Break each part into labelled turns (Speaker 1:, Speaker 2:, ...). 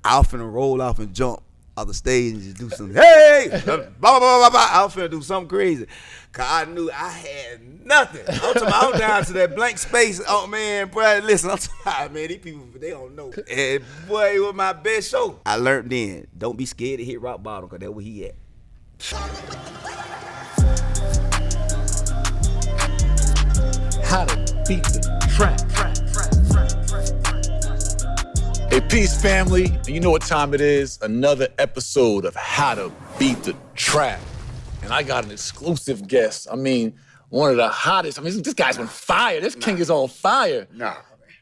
Speaker 1: I was finna roll off and jump off the stage and just do something. Hey, blah, blah, blah, blah, blah. I was finna do something crazy. Cause I knew I had nothing. I'm down to that blank space. Oh man, boy, listen, I'm talking, man, these people, they don't know. And boy, it was my best show. I learned then, don't be scared to hit rock bottom, cause that's where he at.
Speaker 2: How to beat the trap. Hey, peace, family. And you know what time it is? Another episode of How to Beat the Trap. And I got an exclusive guest. I mean, one of the hottest. I mean, this guy's on fire. This king is on fire.
Speaker 1: Nah.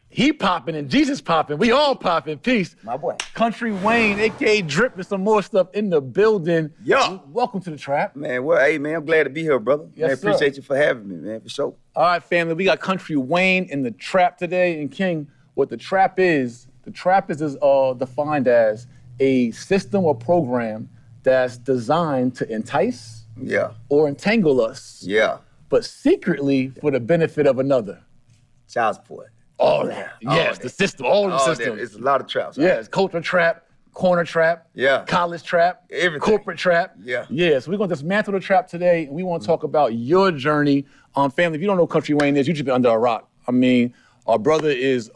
Speaker 2: He popping and Jesus popping. We all popping. Peace.
Speaker 1: My boy.
Speaker 2: Country Wayne, a.k.a. Drip, and some more stuff in the building.
Speaker 1: Yo.
Speaker 2: Welcome to the trap.
Speaker 1: Man, well, hey, man, I'm glad to be here, brother.
Speaker 2: Yes,
Speaker 1: man,
Speaker 2: sir.
Speaker 1: appreciate you for having me, man, for sure.
Speaker 2: All right, family, we got Country Wayne in the trap today. And King, what the trap is defined as a system or program that's designed to entice or entangle us, but secretly for the benefit of another.
Speaker 1: Child support.
Speaker 2: All that. Yes, the system, all the systems.
Speaker 1: It's a lot of traps.
Speaker 2: Yes, culture trap, corner trap, college trap,
Speaker 1: everything.
Speaker 2: Corporate trap.
Speaker 1: Yeah.
Speaker 2: So we're gonna dismantle the trap today, and we wanna talk about your journey. Family, if you don't know who Country Wayne is, you just been under a rock. I mean, our brother is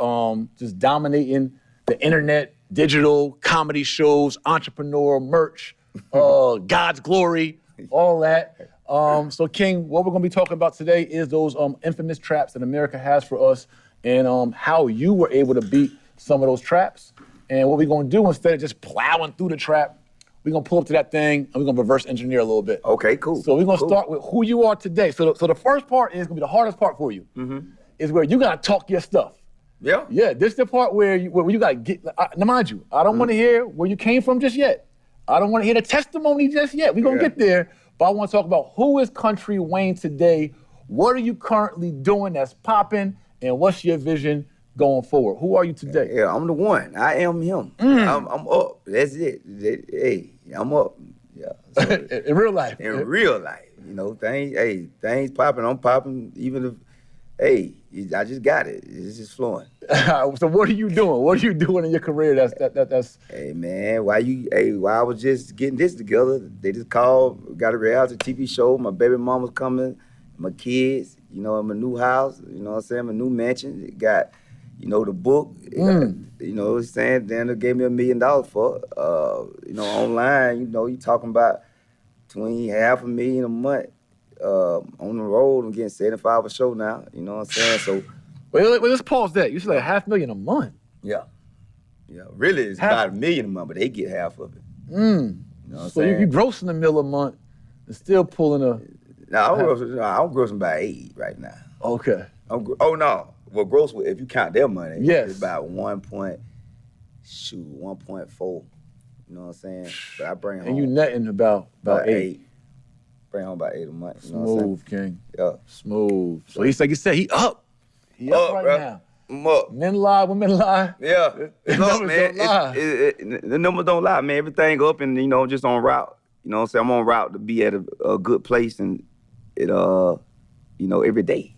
Speaker 2: just dominating the internet, digital, comedy shows, entrepreneur, merch, God's glory, all that. So King, what we're gonna be talking about today is those infamous traps that America has for us, and how you were able to beat some of those traps. And what we're gonna do, instead of just plowing through the trap, we're gonna pull up to that thing and we're gonna reverse engineer a little bit.
Speaker 1: Okay, cool.
Speaker 2: So we're gonna start with who you are today. So the first part is gonna be the hardest part for you, is where you gotta talk your stuff. Yeah, this is the part where you gotta get, now mind you, I don't wanna hear where you came from just yet. I don't wanna hear the testimony just yet. We're gonna get there, but I wanna talk about who is Country Wayne today, what are you currently doing that's popping, and what's your vision going forward? Who are you today?
Speaker 1: Yeah, I'm the one. I am him. I'm up. That's it. Hey, I'm up. Yeah. So,
Speaker 2: in real life.
Speaker 1: In real life. You know, things popping, I'm popping, even if, I just got it. It's just flowing.
Speaker 2: So what are you doing? What are you doing in your career that's...
Speaker 1: Hey man, while I was just getting this together, they just called, got a reality TV show, my baby mama's coming, my kids, you know, my new house, you know what I'm saying, my new mansion. It got, you know, the book, you know what I'm saying, then they gave me $1 million for it. You know, online, you know, you talking about between $500,000 a month. On the road, I'm getting 75 a show now, you know what I'm saying? So,
Speaker 2: Wait, let's pause that. You said like $500,000 a month.
Speaker 1: Yeah, really it's about $1 million a month, but they get half of it. You know what I'm
Speaker 2: so
Speaker 1: saying?
Speaker 2: you grossing $1 million a month and still pulling a...
Speaker 1: No, I'm grossing about 8 right now.
Speaker 2: Okay.
Speaker 1: Well, gross, if you count their money,
Speaker 2: yes,
Speaker 1: it's about 1.4. You know what I'm saying? But I bring home.
Speaker 2: And you netting about 8.
Speaker 1: Bring home about 8 a month. You know
Speaker 2: Smooth, King.
Speaker 1: Yeah.
Speaker 2: Smooth. So he's like you said, he up. He up right
Speaker 1: bro.
Speaker 2: now.
Speaker 1: I'm up.
Speaker 2: Men lie, women lie.
Speaker 1: Yeah.
Speaker 2: The numbers
Speaker 1: man.
Speaker 2: don't lie.
Speaker 1: The numbers don't lie, man. Everything up and, you know, just on route. You know what I'm saying? I'm on route to be at a good place, and it, you know, every day.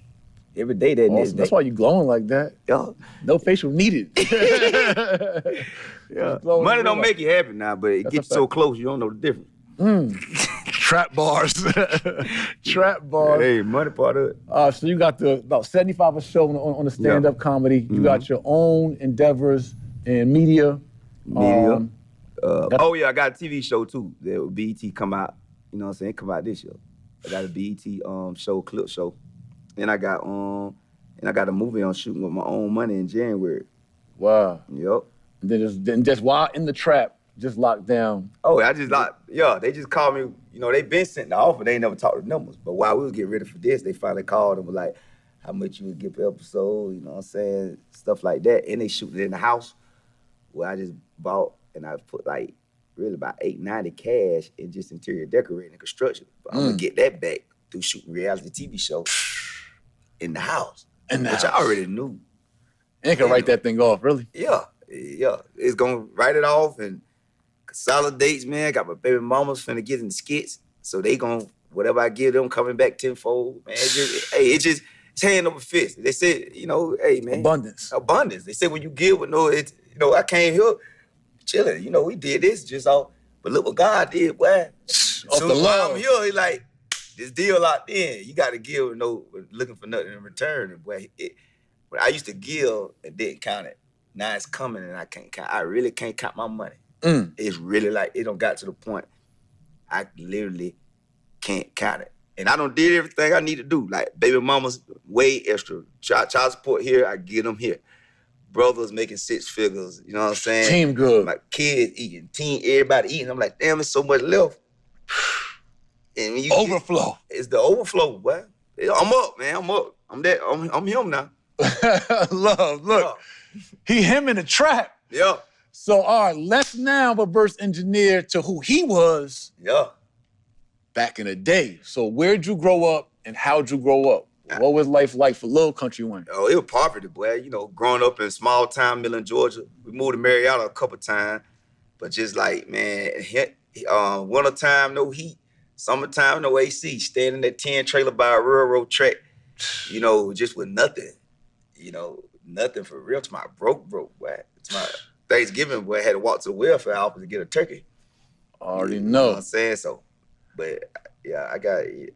Speaker 1: Every day that next day.
Speaker 2: That's why you glowing like that.
Speaker 1: Yeah.
Speaker 2: No facial needed.
Speaker 1: Yeah. Money don't make you happy now, but it gets you so close you don't know the difference.
Speaker 2: Trap bars. Trap bars.
Speaker 1: Hey, money part of it.
Speaker 2: So you got about 75 a show on the stand-up comedy. You got your own endeavors in media.
Speaker 1: I got a TV show too. That BET come out. You know what I'm saying? Come out this year. I got a BET show, clip show. And I got a movie I'm shooting with my own money in January.
Speaker 2: Wow.
Speaker 1: Yep.
Speaker 2: And then just while in the trap, just locked down.
Speaker 1: Oh, I just locked. Yeah, they just called me. You know, they been sent the offer. They ain't never talked the numbers. But while we was getting ready for this, they finally called and was like, how much you would get per episode, you know what I'm saying? Stuff like that. And they shooting it in the house where I just bought, and I put like really about $890 cash in just interior decorating and construction. But I'm gonna get that back through shooting reality TV shows in the house. Which I already knew.
Speaker 2: And can write that thing off, really?
Speaker 1: Yeah. It's gonna write it off and consolidates, man. Got my baby mamas finna get in the skits. So they gon', whatever I give them, coming back tenfold. Man, it's hand over fist. They said, you know, hey, man.
Speaker 2: Abundance.
Speaker 1: They said when you give with no, I came here chilling. You know, we did this just all, but look what God did, boy.
Speaker 2: Off the love.
Speaker 1: I'm here, he like, this deal out there, you got to give, no looking for nothing in return. Boy, when I used to give and didn't count it, now it's coming and I can't count. I really can't count my money. It's really like, it don't got to the point I literally can't count it. And I done did everything I need to do. Like baby mamas, way extra. Child support here, I get them here. Brothers making 6 figures, you know what I'm saying?
Speaker 2: Team good.
Speaker 1: My kids eating, everybody eating. I'm like, damn, it's so much left. And when you
Speaker 2: overflow.
Speaker 1: It's the overflow, boy. I'm up, man. I'm up. I'm him now.
Speaker 2: Love, look. Yeah. He him in the trap.
Speaker 1: Yeah.
Speaker 2: So, all right, let's now reverse engineer to who he was.
Speaker 1: Yeah.
Speaker 2: Back in the day. So where'd you grow up and how'd you grow up? What was life like for Lil Kountry Wayne?
Speaker 1: Oh, it was poverty, boy. You know, growing up in small town Millen, Georgia. We moved to Marietta a couple times. But just like, man, winter time, no heat. Summertime, no AC. Staying in that 10 trailer by a railroad track. You know, just with nothing. You know, nothing for real. To my broke, boy. To my Thanksgiving, boy, I had to walk to the welfare office to get a turkey.
Speaker 2: Already know.
Speaker 1: You know what I'm saying? So, but yeah,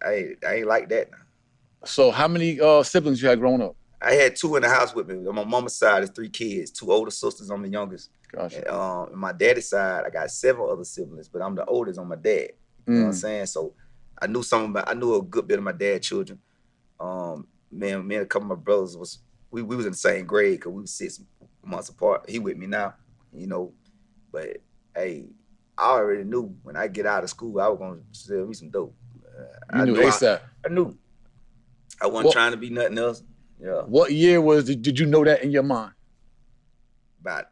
Speaker 1: I ain't like that now.
Speaker 2: So how many siblings you had growing up?
Speaker 1: I had 2 in the house with me. On my mama's side, there's 3 kids, 2 older sisters. I'm the youngest.
Speaker 2: Gotcha.
Speaker 1: And, on my daddy's side, I got 7 other siblings, but I'm the oldest on my dad. You know what I'm saying? So I knew I knew a good bit of my dad's children. Me and a couple of my brothers we was in the same grade because we was 6 months apart. He with me now, you know. But hey, I already knew when I get out of school, I was gonna sell me some dope.
Speaker 2: You knew ASAP.
Speaker 1: I knew. I wasn't trying to be nothing else. Yeah.
Speaker 2: What year did you know that in your mind?
Speaker 1: About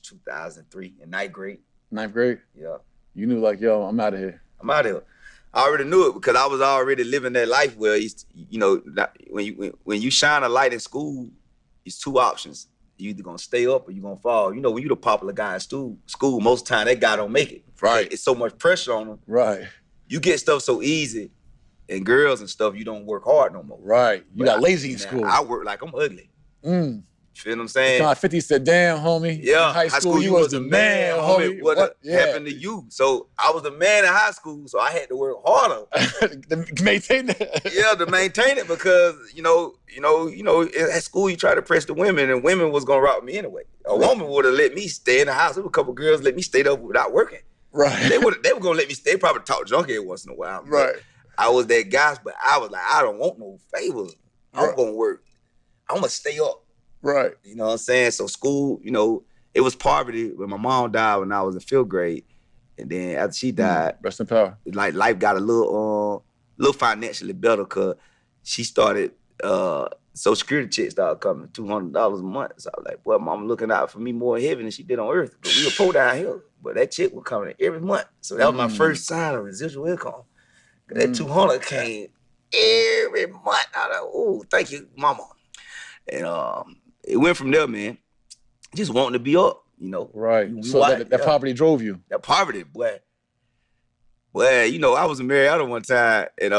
Speaker 1: 2003 in 9th grade.
Speaker 2: 9th grade?
Speaker 1: Yeah.
Speaker 2: You knew like, yo, I'm out of here.
Speaker 1: I'm out of here. I already knew it because I was already living that life where, you know, when you shine a light in school, it's 2 options. You either gonna stay up or you gonna fall. You know, when you the popular guy in school, most of the time that guy don't make it.
Speaker 2: Right.
Speaker 1: It's so much pressure on them.
Speaker 2: Right.
Speaker 1: You get stuff so easy, and girls and stuff, you don't work hard no more.
Speaker 2: Right. You got lazy in school.
Speaker 1: I work like I'm ugly. You feel what I'm saying?
Speaker 2: John 50 said, damn, homie.
Speaker 1: Yeah.
Speaker 2: In high school, you was the man, homie.
Speaker 1: What happened to you? So I was the man in high school, so I had to work harder.
Speaker 2: To maintain that.
Speaker 1: Yeah, to maintain it because, you know, at school you try to press the women and women was gonna route me anyway. A woman would have let me stay in the house. There were a couple girls let me stay there without working.
Speaker 2: Right.
Speaker 1: They were gonna let me stay, probably talk junk every once in a while.
Speaker 2: Right.
Speaker 1: I was that guy, but I was like, I don't want no favors. I'm gonna work. I'm gonna stay up.
Speaker 2: Right.
Speaker 1: You know what I'm saying? So school, you know, it was poverty when my mom died when I was in 5th grade. And then after she died,
Speaker 2: rest in power.
Speaker 1: Like life got a little financially better because she started Social Security checks started coming, $200 a month. So I was like, boy, mom looking out for me more heavy than she did on earth. But we were poor down here. But that check was coming every month. So that was my first sign of residual income. That 200 came every month. I was like, oh, thank you, mama. And it went from there, man. Just wanting to be up, you know.
Speaker 2: Right. So that poverty drove you.
Speaker 1: That poverty, boy. Well, you know, I was in Marietta one time, and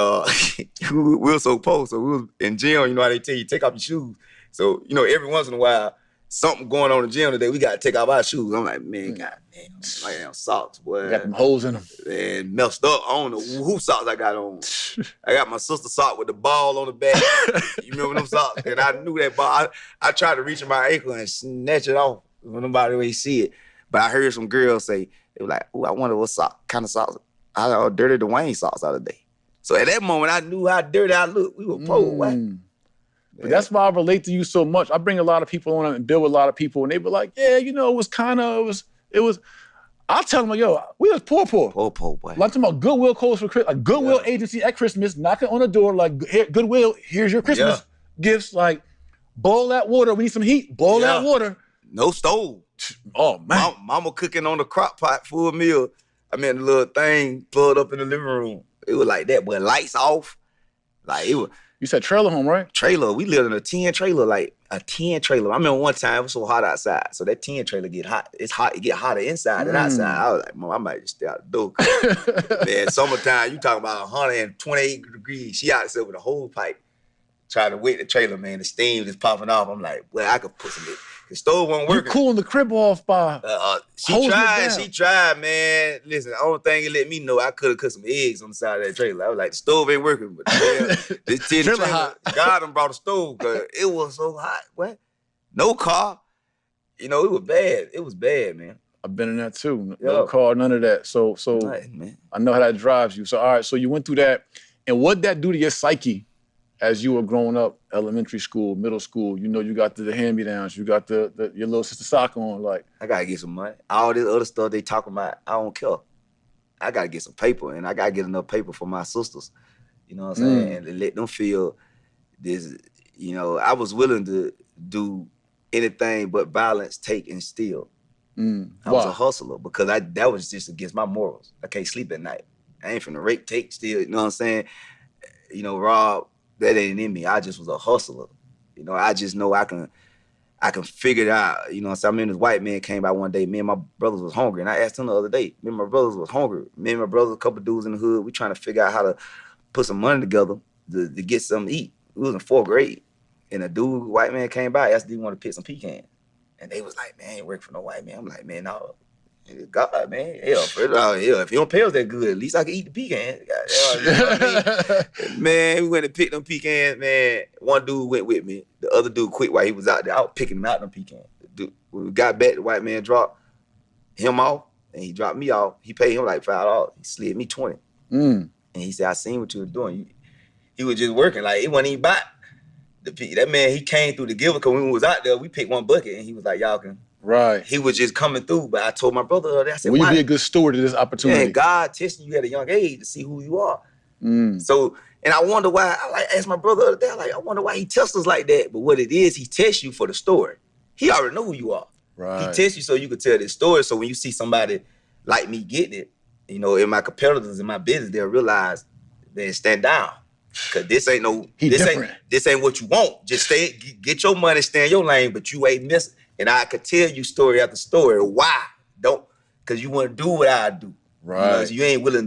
Speaker 1: we were so poor, so we was in gym. You know how they tell you, take off your shoes. So, you know, every once in a while, something going on in the gym today, we got to take off our shoes. I'm like, man, goddamn, my damn socks, boy.
Speaker 2: Got them holes in them.
Speaker 1: And messed up. I don't know who socks I got on. I got my sister's sock with the ball on the back. You remember them socks? And I knew that ball. I tried to reach in my ankle and snatch it off when nobody really see it. But I heard some girls say, they were like, oh, I wonder what kind of socks. I got dirty the Wayne socks out of the day. So at that moment, I knew how dirty I looked. We were poor,
Speaker 2: But that's why I relate to you so much. I bring a lot of people on and build with a lot of people, and they were like, yeah, you know, it was. I'll tell them, like, yo, we was poor.
Speaker 1: Poor, boy.
Speaker 2: Like, I'm talking about Goodwill codes for Christmas, like Goodwill agency at Christmas, knocking on the door, like, here, Goodwill, here's your Christmas gifts, like, boil that water, we need some heat, boil that water.
Speaker 1: No stove.
Speaker 2: Oh, man.
Speaker 1: Mama cooking on the crock pot full meal. I mean, the little thing plugged up in the living room. It was like that, but lights off. Like, it was.
Speaker 2: You said trailer home, right?
Speaker 1: Trailer. We lived in a 10 trailer, like a 10 trailer. I remember one time it was so hot outside. So that 10 trailer get hot. It's hot. It get hotter inside than outside. I was like, Mom, I might just stay out the door. Man, summertime, you talking about 128 degrees. She out there with a whole pipe trying to wet the trailer, man. The steam is popping off. I'm like, well, I could put some, The stove wasn't
Speaker 2: You
Speaker 1: working.
Speaker 2: cooling the crib off by
Speaker 1: She tried, man. Listen, the only thing it let me know, I could have cooked some eggs on the side of that trailer. I was like, the stove ain't working, but this tin
Speaker 2: Trailer
Speaker 1: trailer,
Speaker 2: hot.
Speaker 1: God done brought a stove, cause it was so hot. What? No car. You know, it was bad. It was bad, man.
Speaker 2: I've been in that too.
Speaker 1: Yo.
Speaker 2: No car, none of that. So
Speaker 1: Nothing, man.
Speaker 2: I know how that drives you. So all right, so you went through that, and what'd that do to your psyche as you were growing up, elementary school, middle school? You know, you got the hand-me-downs, you got your little sister sock on, like.
Speaker 1: I gotta get some money. All this other stuff they talking about, I don't care. I gotta get some paper, and I gotta get enough paper for my sisters. You know what I'm saying? And let them feel this. You know, I was willing to do anything but violence, take, and steal. I was a hustler because that was just against my morals. I can't sleep at night. I ain't finna rape, take, steal. You know what I'm saying? You know, rob. That ain't in me. I just was a hustler. You know, I just know I can figure it out. You know what I'm saying? I mean, this white man came by one day. Me and my brothers was hungry. And I asked him the other day. Me and my brothers was hungry. Me and my brothers, a couple dudes in the hood, we trying to figure out how to put some money together to get something to eat. We was in 4th grade. And a dude, white man came by, asked if he wanted to pick some pecans. And they was like, man, I ain't working for no white man. I'm like, man, no. God, man, hell, if you don't pay us that good, at least I can eat the pecans. You know what I mean? Man, we went and picked them pecans, man. One dude went with me. The other dude quit while he was out there. I was picking him out them pecans. Dude, when we got back, the white man dropped him off, and he dropped me off. He paid him like $5. He slid me 20. And he said, I seen what you was doing. He was just working. Like, it wasn't even about that man, he came through the giver, because when we was out there, we picked one bucket, and he was like, y'all can.
Speaker 2: Right.
Speaker 1: He was just coming through, but I told my brother, I said,
Speaker 2: will you be a good steward of this opportunity?
Speaker 1: Yeah, God testing you at a young age to see who you are. So, and I wonder why, I asked my brother the other day, I wonder why he tests us like that. But what it is, he tests you for the story. He already know who you are.
Speaker 2: Right.
Speaker 1: He tests you so you can tell this story. So when you see somebody like me getting it, you know, in my competitors in my business, they'll realize they stand down. Cause this ain't what you want. Just get your money, stay in your lane, but you ain't missing. And I could tell you story after story. Why? Cause you want to do what I do.
Speaker 2: Right.
Speaker 1: You know, so you ain't willing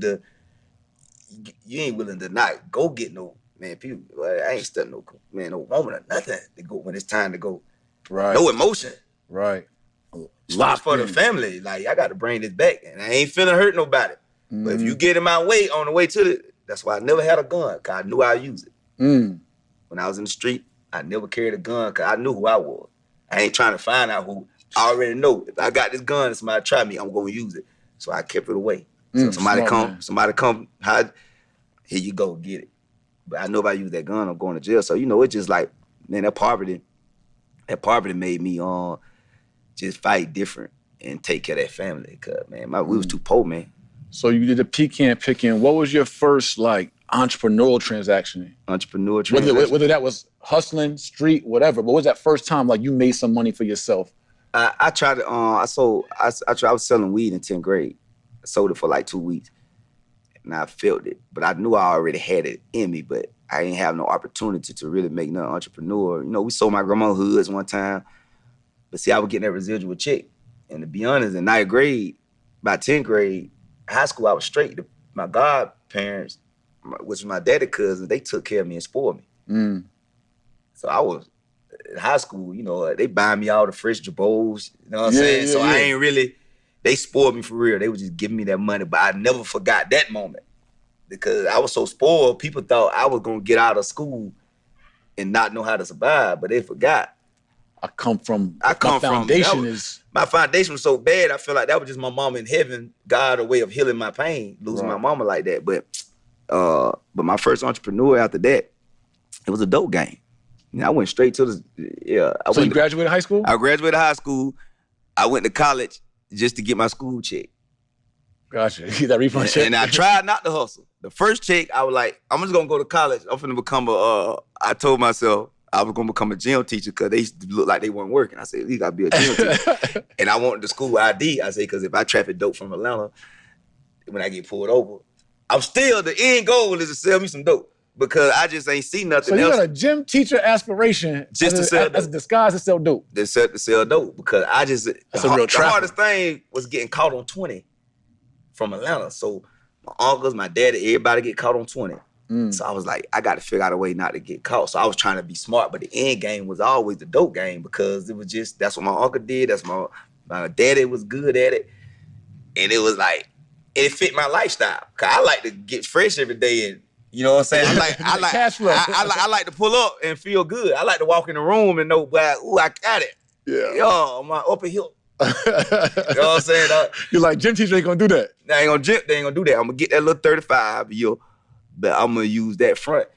Speaker 1: to not go get no, man, people, I ain't studying no woman or nothing to go when it's time to go.
Speaker 2: Right.
Speaker 1: No emotion.
Speaker 2: Right.
Speaker 1: Lots for the family. Like, I got to bring this back, and I ain't finna hurt nobody. But if you get in my way on the way to that's why I never had a gun, because I knew I'd use it. When I was in the street, I never carried a gun because I knew who I was. I ain't trying to find out who. I already know. If I got this gun and somebody try me, I'm going to use it. So I kept it away. So somebody come, here you go, get it. But I know if I use that gun, I'm going to jail. So, you know, it's just like, man, that poverty made me just fight different and take care of that family. Because, man, we was too poor, man.
Speaker 2: So you did the pecan picking. What was your first, like, entrepreneurial transaction? Whether that was hustling, street, whatever. But what was that first time, like, you made some money for yourself?
Speaker 1: I tried to, I was selling weed in 10th grade. I sold it for like 2 weeks. And I felt it. But I knew I already had it in me, but I didn't have no opportunity to really make nothing entrepreneur. You know, we sold my grandma's hoods one time. But see, I was getting that residual check. And to be honest, in 9th grade, by 10th grade, high school, I was straight. My godparents, which was my daddy cousins, they took care of me and spoiled me. So I was in high school, you know, they buy me all the fresh jabos, you know what I'm saying? So I ain't really, they spoiled me for real. They was just giving me that money, but I never forgot that moment because I was so spoiled. People thought I was gonna get out of school and not know how to survive, but they forgot. My foundation was so bad, I feel like that was just my mama in heaven, God, a way of healing my pain, losing my mama like that. But my first entrepreneur after that, it was a dope game. You know, I went straight to the,
Speaker 2: So you graduated high school?
Speaker 1: I graduated high school. I went to college just to get my school check.
Speaker 2: Gotcha. You get that refund check?
Speaker 1: And I tried not to hustle. The first check, I was like, I'm just gonna go to college. I'm finna become I told myself, I was gonna become a gym teacher because they used to look like they weren't working. I said, at least I gotta be a gym teacher. And I wanted the school ID. I said, because if I traffic dope from Atlanta, when I get pulled over, the end goal is to sell me some dope because I just ain't see nothing else.
Speaker 2: So you got a gym teacher aspiration
Speaker 1: just to sell dope.
Speaker 2: As a disguise to sell dope.
Speaker 1: To sell dope because
Speaker 2: That's a real trap.
Speaker 1: The hardest thing was getting caught on 20 from Atlanta. So my uncles, my daddy, everybody get caught on 20. So I was like, I got to figure out a way not to get caught. So I was trying to be smart, but the end game was always the dope game because it was just, that's what my uncle did. That's my daddy was good at it. And it was like, it fit my lifestyle. Cause I like to get fresh every day and, you know what I'm saying? I like
Speaker 2: cash flow.
Speaker 1: I like to pull up and feel good. I like to walk in the room and know, ooh, I got it.
Speaker 2: Yeah.
Speaker 1: Yo, my upper hip. You know what I'm saying?
Speaker 2: You're like, gym teacher ain't gonna do that.
Speaker 1: They ain't gonna do that. I'm gonna get that little 35, but I'm gonna use that front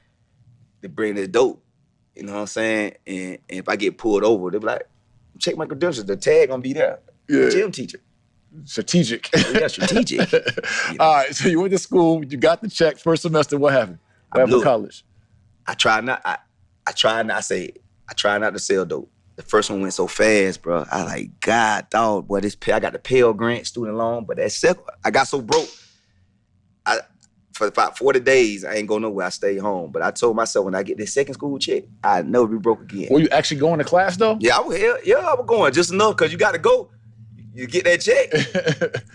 Speaker 1: to bring this dope. You know what I'm saying? And if I get pulled over, they'll be like, check my credentials. The tag gonna be there.
Speaker 2: Yeah.
Speaker 1: Gym teacher.
Speaker 2: Strategic.
Speaker 1: Yeah, strategic.
Speaker 2: All right, so you went to school, you got the check, first semester, what happened? What happened in college?
Speaker 1: I try not to sell dope. The first one went so fast, bro. I like, God, dog, boy, I got the Pell Grant student loan, but that second, I got so broke. For about 40 days, I ain't go nowhere. I stayed home. But I told myself when I get this second school check, I'd never be broke again.
Speaker 2: Were you actually going to class though?
Speaker 1: Yeah, I was going just enough because you got to go. You get that check,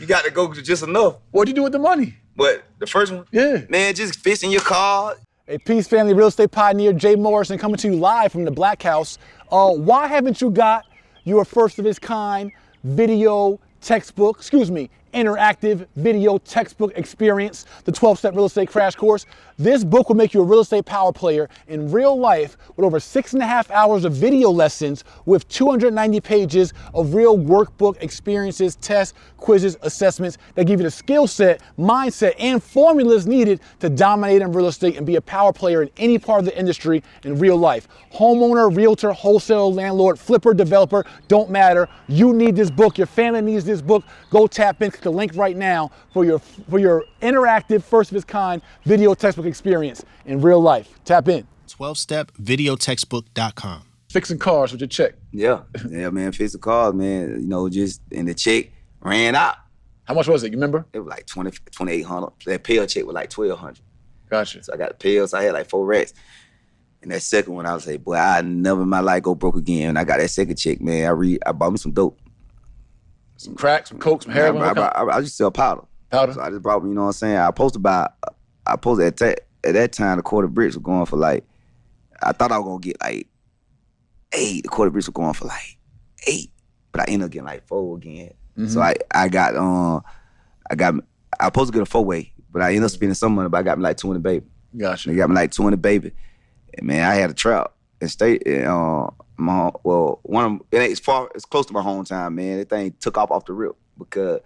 Speaker 1: you got to go just enough.
Speaker 2: What'd you do with the money?
Speaker 1: But the first one, man, just fixing your car.
Speaker 2: A Peace Family real estate pioneer, Jay Morrison, coming to you live from the Black House. Why haven't you got your first of its kind video textbook, interactive video textbook experience, the 12-step real estate crash course? This book will make you a real estate power player in real life with over 6.5 hours of video lessons with 290 pages of real workbook experiences, tests, quizzes, assessments that give you the skill set, mindset, and formulas needed to dominate in real estate and be a power player in any part of the industry in real life. Homeowner, realtor, wholesaler, landlord, flipper, developer, don't matter. You need this book. Your family needs this book. Go tap in, click the link right now for your interactive, first of its kind video textbook experience in real life. Tap in.
Speaker 3: 12stepvideotextbook.com.
Speaker 2: Fixing cars with your check.
Speaker 1: Yeah, man, fix the cars, man. Just and the check ran out.
Speaker 2: How much was it? You remember?
Speaker 1: It was like 2,800. That Pell check was like 1,200.
Speaker 2: Gotcha.
Speaker 1: So I got the Pell, so I had like 4 racks. And that second one, I was like, boy, I never in my life go broke again. And I got that second check, man. I bought me some dope.
Speaker 2: Some crack, some coke, some heroin.
Speaker 1: I just sell powder.
Speaker 2: Powder.
Speaker 1: So I just brought me, you know what I'm saying? I posted at that time the quarter bricks were going for like, I thought I was gonna get like 8. The quarter bricks were going for like 8, but I ended up getting like 4 again. Mm-hmm. So I was supposed to get a 4-way, but I ended up spending some money, but I got me like 2 in the baby.
Speaker 2: Gotcha.
Speaker 1: They got me like 2 in the baby. And man, I had a trap and stayed it's close to my hometown, man. That thing took off the rip because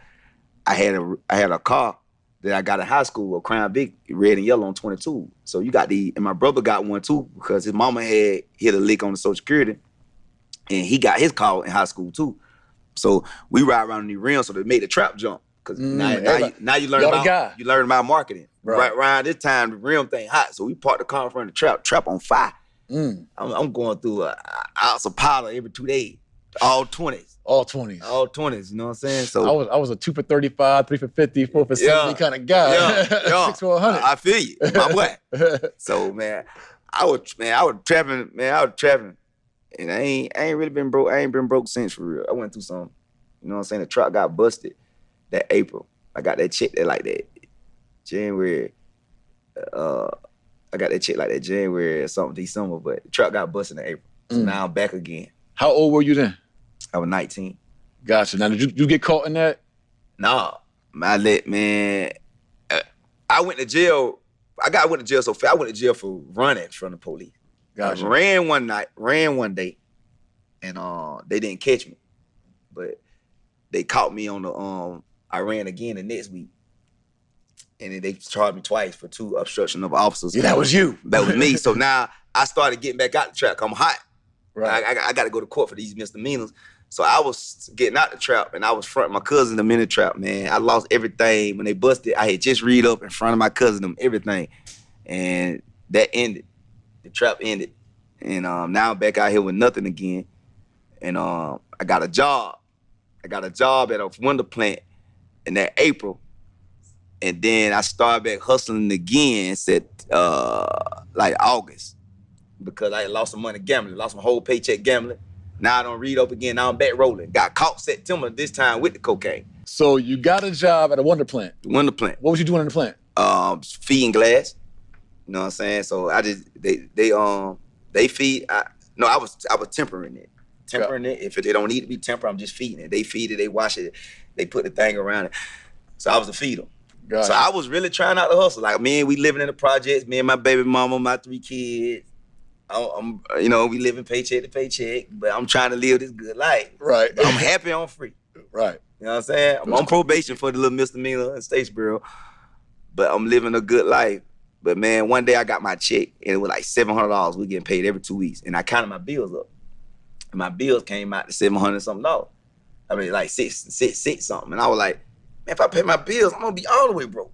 Speaker 1: I had a car that I got in high school, a Crown Vic, red and yellow on 22. So and my brother got one too because his mama had hit a lick on the Social Security, and he got his car in high school too. So we ride around in the rims, so they made the trap jump. Cause now you learn about marketing. Right around this time, the rim thing hot, so we parked the car in front of the trap on fire. I'm going through an ounce of powder every 2 days, all 20s.
Speaker 2: All 20s.
Speaker 1: All 20s, you know what I'm saying? So
Speaker 2: I was a 2 for 35, 3 for 50, 4 for 70 kind of guy.
Speaker 1: Yeah.
Speaker 2: 6 for 100.
Speaker 1: I feel you, my boy. So man, I was trapping, and I ain't really been broke. I ain't been broke since, for real. I went through some, you know what I'm saying? The truck got busted that April. I got that check that like that January. I got that check like that January or something, December, but the truck got busted in April. So now I'm back again.
Speaker 2: How old were you then?
Speaker 1: I was 19.
Speaker 2: Gotcha. Now, did you get caught in that?
Speaker 1: No. I went to jail. I went to jail so fast. I went to jail for running from the police.
Speaker 2: Gotcha.
Speaker 1: I ran one day, and they didn't catch me. But they caught me on the, I ran again the next week. And then they charged me twice for 2 obstruction of officers.
Speaker 2: Yeah, that was you.
Speaker 1: That was me. So now I started getting back out the trap. I'm hot.
Speaker 2: Right.
Speaker 1: I got to go to court for these misdemeanors. So I was getting out the trap, and I was fronting my cousin them in the trap, man. I lost everything. When they busted, I had just read up in front of my cousin them, everything. And that ended. The trap ended. And now I'm back out here with nothing again. And I got a job. I got a job at a window plant in that April. And then I started back hustling again like August, because I had lost some money gambling, lost my whole paycheck gambling. Now I don't read up again. Now I'm back rolling. Got caught September this time with the cocaine.
Speaker 2: So you got a job at a window plant.
Speaker 1: Window plant.
Speaker 2: What was you doing in the plant?
Speaker 1: Feeding glass. You know what I'm saying? So I just they feed. I was tempering it. Tempering it. If they don't need to be tempered, I'm just feeding it. They feed it, they wash it, they put the thing around it. So I was the feeder. So I was really trying out to hustle. Like, man, we living in the projects, me and my baby mama, my 3 kids. I'm we living paycheck to paycheck, but I'm trying to live this good life.
Speaker 2: Right.
Speaker 1: But I'm happy I'm free.
Speaker 2: Right.
Speaker 1: You know what I'm saying? I'm on probation for the little misdemeanor in Statesboro, but I'm living a good life. But man, one day I got my check and it was like $700. We getting paid every 2 weeks. And I counted my bills up. And my bills came out to $700 something dollars. I mean, like six something. And I was like, man, if I pay my bills, I'm gonna be all the way broke.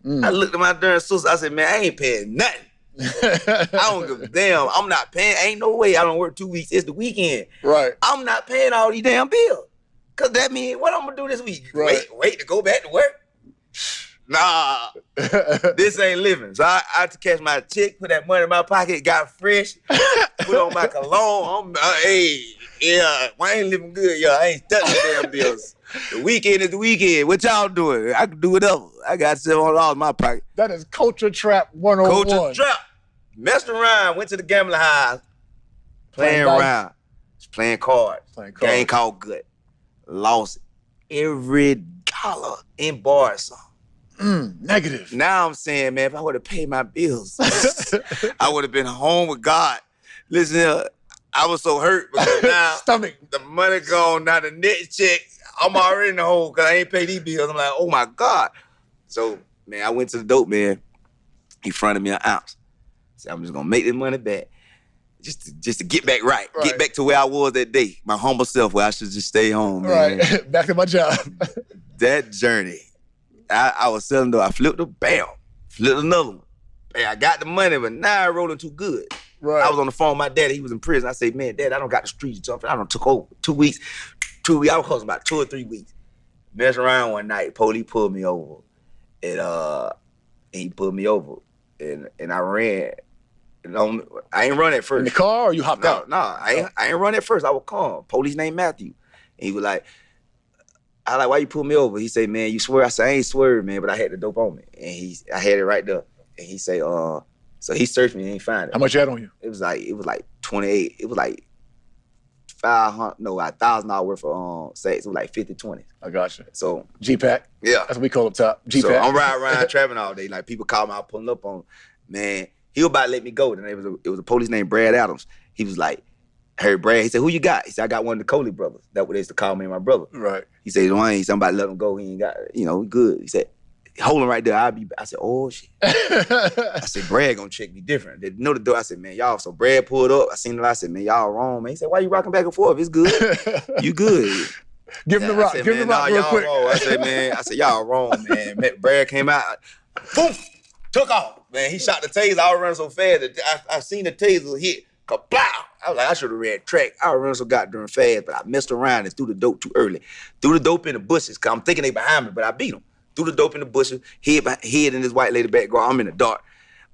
Speaker 1: I looked at my darn sister, I said, man, I ain't paying nothing. I don't give a damn. I'm not paying. Ain't no way I don't work 2 weeks. It's the weekend.
Speaker 2: Right.
Speaker 1: I'm not paying all these damn bills. Cause that means what I'm gonna do this week?
Speaker 2: Right.
Speaker 1: Wait to go back to work? Nah, this ain't living. So I had to catch my check, put that money in my pocket, got fresh, put on my cologne. I ain't living good, y'all. I ain't touching the damn bills. The weekend is the weekend. What y'all doing? I can do whatever. I got $700 in my pocket.
Speaker 2: That is culture trap 101.
Speaker 1: Culture trap. Messed around, went to the gambling house, playing around, just playing cards. Game called Gut. Lost every dollar in bars.
Speaker 2: Negative.
Speaker 1: Now I'm saying, man, if I would have paid my bills, I would have been home with God. Listen here, I was so hurt because now the money gone, now the next check, I'm already in the hole because I ain't paid these bills. I'm like, oh my God. So, man, I went to the dope man. He fronted me an ounce. Said, I'm just gonna make this money back. Just to get back right. Get back to where I was that day. My humble self where I should just stay home, man.
Speaker 2: Right. Back to my job.
Speaker 1: That journey. I was selling though. I flipped a bam, flipped another one. Hey, I got the money, but now I rolling too good.
Speaker 2: Right.
Speaker 1: I was on the phone with my daddy. He was in prison. I said, man, Dad, I don't got the streets jumping. I don't took over 2 weeks. 2 weeks. I was close about 2 or 3 weeks. Messed around one night. Police pulled me over, and he pulled me over, and I ran. I ain't run at first.
Speaker 2: In the car, or you hopped out?
Speaker 1: No, I ain't run at first. I was calm. Police named Matthew, and he was like. I like, why you pull me over? He say, man, you swear? I said, I ain't swerved, man, but I had the dope on me. And I had it right there. And he say, so he searched me and he ain't find it.
Speaker 2: How much you had on you?
Speaker 1: It was like 28. It was like $1,000 worth of sex. It was like 50-20.
Speaker 2: I got you.
Speaker 1: So
Speaker 2: G-Pack.
Speaker 1: Yeah.
Speaker 2: That's what we call up top. G-Pack.
Speaker 1: So I'm riding around traveling all day. Like people call me out, pulling up on, man, he was about to let me go. Then it was a police named Brad Adams. He was like, heard Brad, he said, who you got? He said, I got one of the Coley brothers. That's what they used to call me and my brother.
Speaker 2: Right.
Speaker 1: He said, Dwayne, he said, I'm about to let him go. He ain't got, good. He said, hold him right there. I said, oh, shit. I said, Brad gonna check me different. They know the door. I said, man, y'all. So Brad pulled up. I seen it. I said, man, y'all wrong, man. He said, why you rocking back and forth? It's good. You good.
Speaker 2: Give him the rock.
Speaker 1: Said,
Speaker 2: Give him the rock real quick.
Speaker 1: Wrong. I said, man, y'all wrong, man. Brad came out, boom, took off. Man, he shot the taser. I was running so fast that I seen the taser hit. Kablow! I was like, I should have ran track. I was running so goddamn fast, but I messed around and threw the dope too early. Threw the dope in the bushes, because I'm thinking they behind me, but I beat them. Threw the dope in the bushes, hid in this white lady background. I'm in the dark.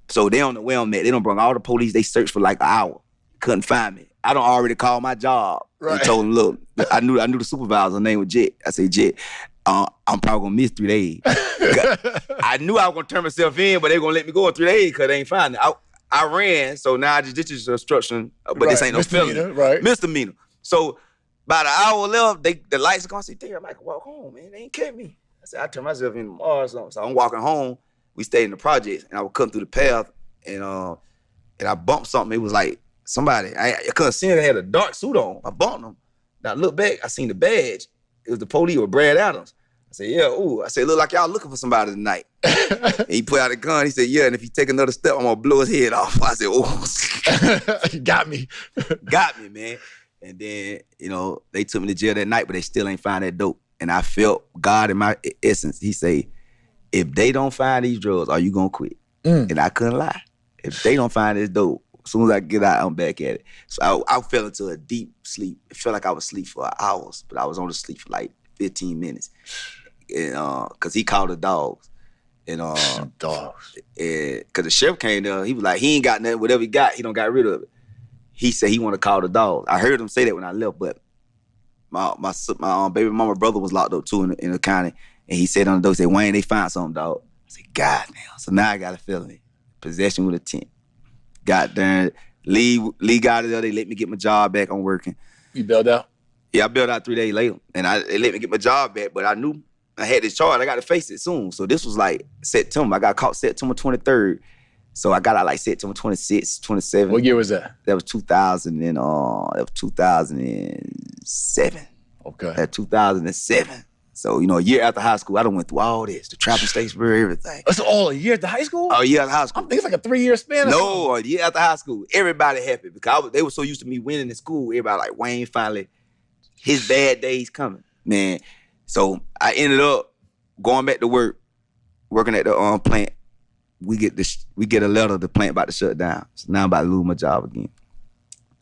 Speaker 1: So they don't know where I'm at. They don't bring all the police. They searched for like an hour. Couldn't find me. I don't already call my job. Right. And told them, look, I knew the supervisor's name was Jet. I said, Jet, I'm probably gonna miss 3 days. I knew I was gonna turn myself in, but they gonna let me go in 3 days because they ain't find it. I ran, so now this is obstruction, but this ain't no felony.
Speaker 2: Right.
Speaker 1: Misdemeanor. So about an hour left, the lights are gonna see things. I'm like, walk home, man. They ain't kept me. I said, I turned myself in tomorrow or something. So I'm walking home. We stayed in the projects, and I was cutting through the path, and I bumped something. It was like somebody. I couldn't see it. They had a dark suit on. I bumped them. Now I look back, I seen the badge. It was the police with Brad Adams. I said, yeah, ooh. I said, look like y'all looking for somebody tonight. And he put out a gun. He said, yeah, and if he take another step, I'm gonna blow his head off. I said, oh.
Speaker 2: You got me.
Speaker 1: Got me, man. And then, they took me to jail that night, but they still ain't find that dope. And I felt God in my essence. He say, if they don't find these drugs, are you gonna quit? And I couldn't lie. If they don't find this dope, as soon as I get out, I'm back at it. So I fell into a deep sleep. It felt like I was asleep for hours, but I was only asleep for like 15 minutes. And cause he called the dogs. And
Speaker 2: dogs.
Speaker 1: And cause the sheriff came there, he was like, he ain't got nothing, whatever he got, he don't got rid of it. He said he wanna call the dogs. I heard him say that when I left, but my baby mama brother was locked up too in the county. And he said on the door, he said, Wayne, they found something, dog. I said, God damn. So now I got a felony. possession with intent. Got there, Lee got it there. They let me get my job back. I'm working.
Speaker 2: You bailed out?
Speaker 1: Yeah, I bailed out 3 days later, and they let me get my job back. But I knew I had this charge. I got to face it soon. So this was like September. I got caught September 23rd. So I got out like September 26th, 27th.
Speaker 2: What year was that?
Speaker 1: That was 2007.
Speaker 2: Okay.
Speaker 1: That 2007. So, a year after high school, I done went through all this, the trapping Statesboro, everything.
Speaker 2: That's all a year after high school?
Speaker 1: Oh, a year after high school.
Speaker 2: I think it's like a 3-year span.
Speaker 1: No, a year after high school. Everybody happy because they were so used to me winning in school. Everybody like, Wayne finally, his bad days coming, man. So I ended up going back to work, working at the plant. We get a letter, the plant about to shut down. So now I'm about to lose my job again.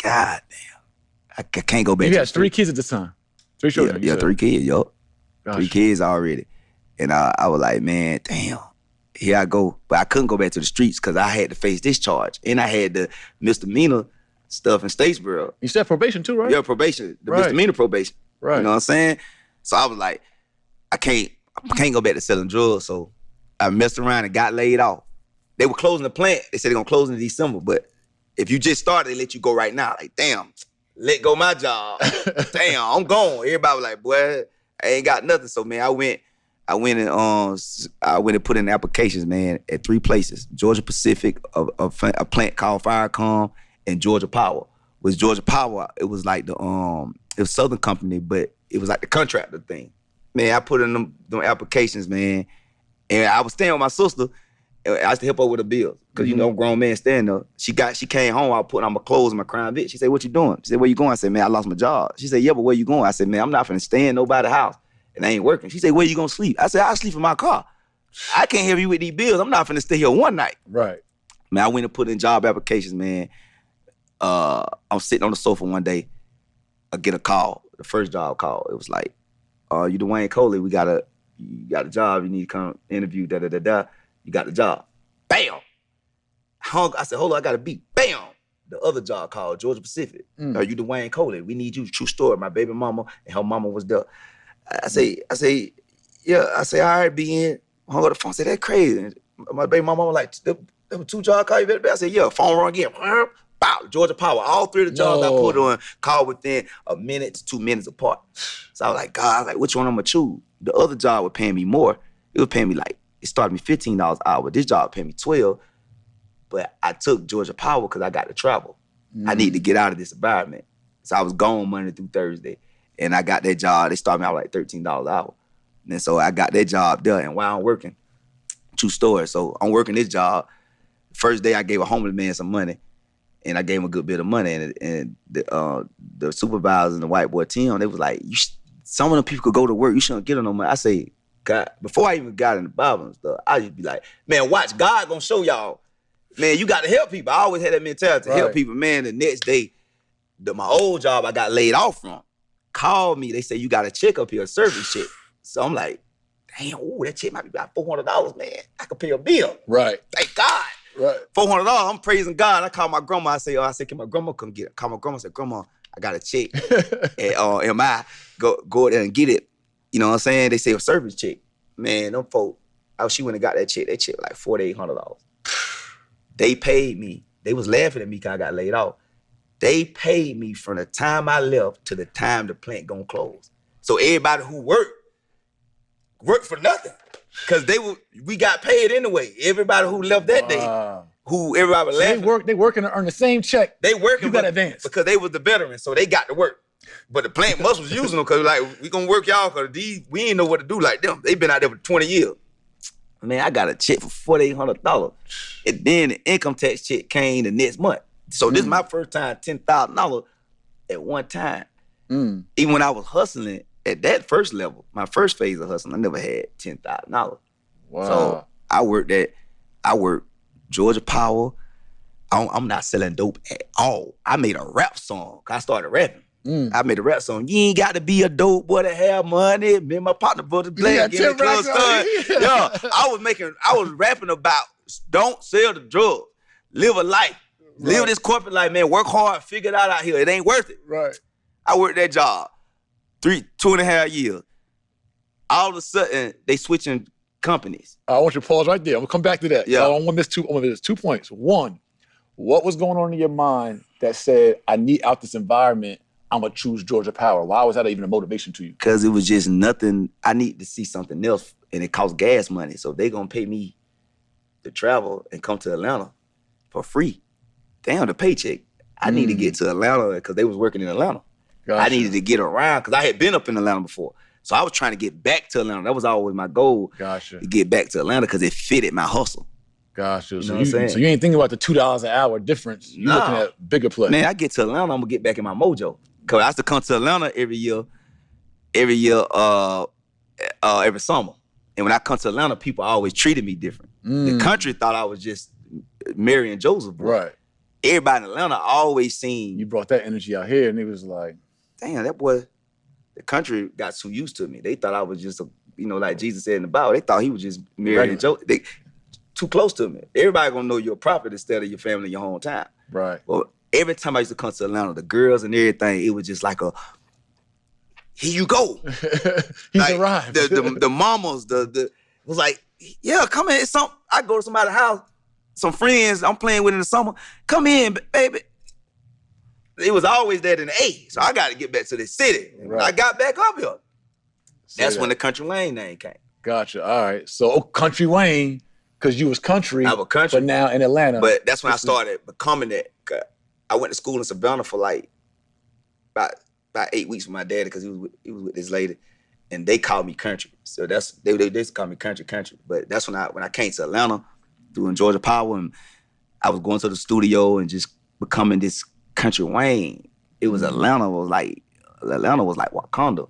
Speaker 1: God damn. I can't go back.
Speaker 2: You had 3 kids at the time? 3 children?
Speaker 1: Yeah, 3 kids, yup.
Speaker 2: Gosh.
Speaker 1: 3 kids already. And I was like, man, damn, here I go. But I couldn't go back to the streets because I had to face this charge. And I had the misdemeanor stuff in Statesboro.
Speaker 2: You still have probation too, right?
Speaker 1: Yeah, probation. The misdemeanor probation.
Speaker 2: Right.
Speaker 1: You know what I'm saying? So I was like, I can't go back to selling drugs. So I messed around and got laid off. They were closing the plant. They said they're going to close in December. But if you just started, they let you go right now. Like, damn, let go my job. Damn, I'm gone. Everybody was like, boy, I ain't got nothing. So, man, I went and put in applications, man, at 3 places. Georgia Pacific, a plant called Firecom, and Georgia Power. With Georgia Power, it was like it was Southern Company, but it was like the contractor thing. Man, I put in them applications, man, and I was staying with my sister. And I used to help her with the bills because grown man staying there. She came home. I was putting on my clothes and my Crown Vic. She said, "What you doing?" She said, "Where you going?" I said, "Man, I lost my job." She said, "Yeah, but where you going?" I said, "Man, I'm not finna stay in nobody's house and I ain't working." She said, "Where you gonna sleep?" I said, "I sleep in my car. I can't help you with these bills. I'm not finna stay here one night."
Speaker 2: Right.
Speaker 1: Man, I went and put in job applications, man. I'm sitting on the sofa one day. I get a call. The first job call. It was like, "You Dwayne Coley, you got a job. You need to come interview. Da da da da. You got the job." Bam! I said, hold on, I got a beat. Bam! The other job called Georgia Pacific. Are you Dwayne Coley? We need you. True story. My baby mama and her mama was there. I say, yeah. I say, all right, be in. Hung up the phone. I said, that's crazy. And my baby mama was like, there were 2 jobs called you better. I said, yeah. Phone rung again. Bow. Georgia Power. All 3 of the jobs I put on called within a minute to 2 minutes apart. So I was like, God, which one I'm gonna choose? The other job was paying me more. It was paying me it started me $15 an hour. This job paid me $12. But I took Georgia Power because I got to travel. I need to get out of this environment. So I was gone Monday through Thursday. And I got that job. They started me out like $13 an hour. And so I got that job done. And while I'm working, true story. So I'm working this job. First day I gave a homeless man some money. And I gave him a good bit of money. And the supervisors and the white boy team, they was like, some of them people could go to work. You shouldn't get them no money. I say, God, before I even got in the Bible and stuff, I just be like, man, watch, God gonna show y'all. Man, you got to help people. I always had that mentality to help people. Man, the next day, my old job I got laid off from called me. They say, you got a check up here, a service check. So I'm like, damn, that check might be about $400, man. I could pay a bill.
Speaker 2: Right.
Speaker 1: Thank God.
Speaker 2: Right.
Speaker 1: $400, I'm praising God. I call my grandma. I say, can my grandma come get it? Call my grandma. I said, Grandma, I got a check. And am I go there and get it? You know what I'm saying? They say a service check. Man, them folk, she went and got that check. That check was like $4,800. They paid me. They was laughing at me because I got laid off. They paid me from the time I left to the time the plant gonna close. So everybody who worked for nothing. Because we got paid anyway. Everybody who left that day, everybody was laughing.
Speaker 2: They working to earn the same check.
Speaker 1: They working.
Speaker 2: You got advance.
Speaker 1: Because they was the veterans, so they got to work. But the plant must was using them because we gonna work y'all because we ain't know what to do like them. They been out there for 20 years. Man, I got a check for $4,800. And then the income tax check came the next month. So this is my first time, $10,000 at one time. Even when I was hustling at that first level, my first phase of hustling, I never had $10,000.
Speaker 2: Wow.
Speaker 1: So I worked Georgia Power. I'm not selling dope at all. I made a rap song. I started rapping. I made a rap song. You ain't got to be a dope boy to have money. Me and my partner brother Black get the club started. Yeah, I was rapping about don't sell the drugs. Live a life. Right. Live this corporate life, man. Work hard, figure it out here. It ain't worth it.
Speaker 2: Right.
Speaker 1: I worked that job 2.5 years. All of a sudden, they switching companies.
Speaker 2: I want you to pause right there. I'm gonna come back to that.
Speaker 1: Yeah.
Speaker 2: I want to miss 2 points. One, what was going on in your mind that said, I need out this environment, I'm gonna choose Georgia Power? Why was that even a motivation to you?
Speaker 1: Because it was just nothing. I need to see something else, and it costs gas money. So they gonna pay me to travel and come to Atlanta for free. Damn, the paycheck. I need to get to Atlanta because they was working in Atlanta.
Speaker 2: Gotcha.
Speaker 1: I needed to get around because I had been up in Atlanta before. So I was trying to get back to Atlanta. That was always my goal.
Speaker 2: Gotcha.
Speaker 1: To get back to Atlanta because it fitted my hustle.
Speaker 2: Gotcha.
Speaker 1: You know
Speaker 2: So
Speaker 1: what I'm saying?
Speaker 2: so you ain't thinking about the $2 an hour difference. You're looking at bigger play.
Speaker 1: Man, I get to Atlanta, I'm gonna get back in my mojo. Cause I used to come to Atlanta every summer. And when I come to Atlanta, people always treated me different. The country thought I was just Mary and Joseph, boy.
Speaker 2: Right.
Speaker 1: Everybody in Atlanta always seen,
Speaker 2: You brought that energy out here, and it was like,
Speaker 1: damn, that boy, the country got too used to me. They thought I was just like Jesus said in the Bible, they thought he was just Mary and Joseph. They too close to me. Everybody gonna know you're a prophet instead of your family in your hometown.
Speaker 2: right.
Speaker 1: Well, every time I used to come to Atlanta, the girls and everything, it was just like here you go.
Speaker 2: He's
Speaker 1: like,
Speaker 2: arrived.
Speaker 1: The mamas, it was like, yeah, come in. I go to somebody's house, some friends I'm playing with in the summer. Come in, baby. It was always that in the A. So I got to get back to the city. When I got back up here, that's when the Country Wayne name came.
Speaker 2: Gotcha. All right. So Country Wayne, because you was country.
Speaker 1: I was country.
Speaker 2: But now in Atlanta.
Speaker 1: But that's when I started becoming that. I went to school in Savannah for like about 8 weeks with my daddy because he was with this lady, and they called me country. So they just called me country. But that's when I came to Atlanta doing Georgia Power, and I was going to the studio and just becoming this Country Wayne. It was Atlanta was like Wakanda.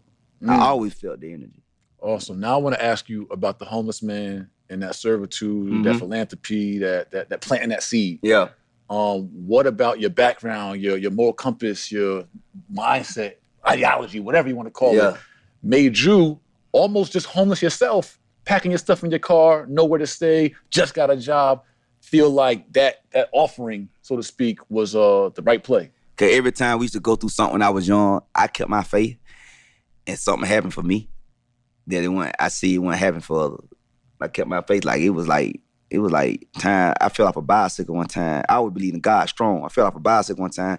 Speaker 1: I always felt the energy.
Speaker 2: Awesome. Now I want to ask you about the homeless man and that servitude, that philanthropy, that planting that seed.
Speaker 1: Yeah.
Speaker 2: What about your background, your moral compass, your mindset, ideology, whatever you want to call it, made you almost just homeless yourself, packing your stuff in your car, nowhere to stay, just got a job, feel like that offering, so to speak, was the right play?
Speaker 1: Cause every time we used to go through something when I was young, I kept my faith, and something happened for me that it wasn't happening for others. I kept my faith. Like it was like time. I fell off a bicycle one time. I always believe in God strong. I fell off a bicycle one time.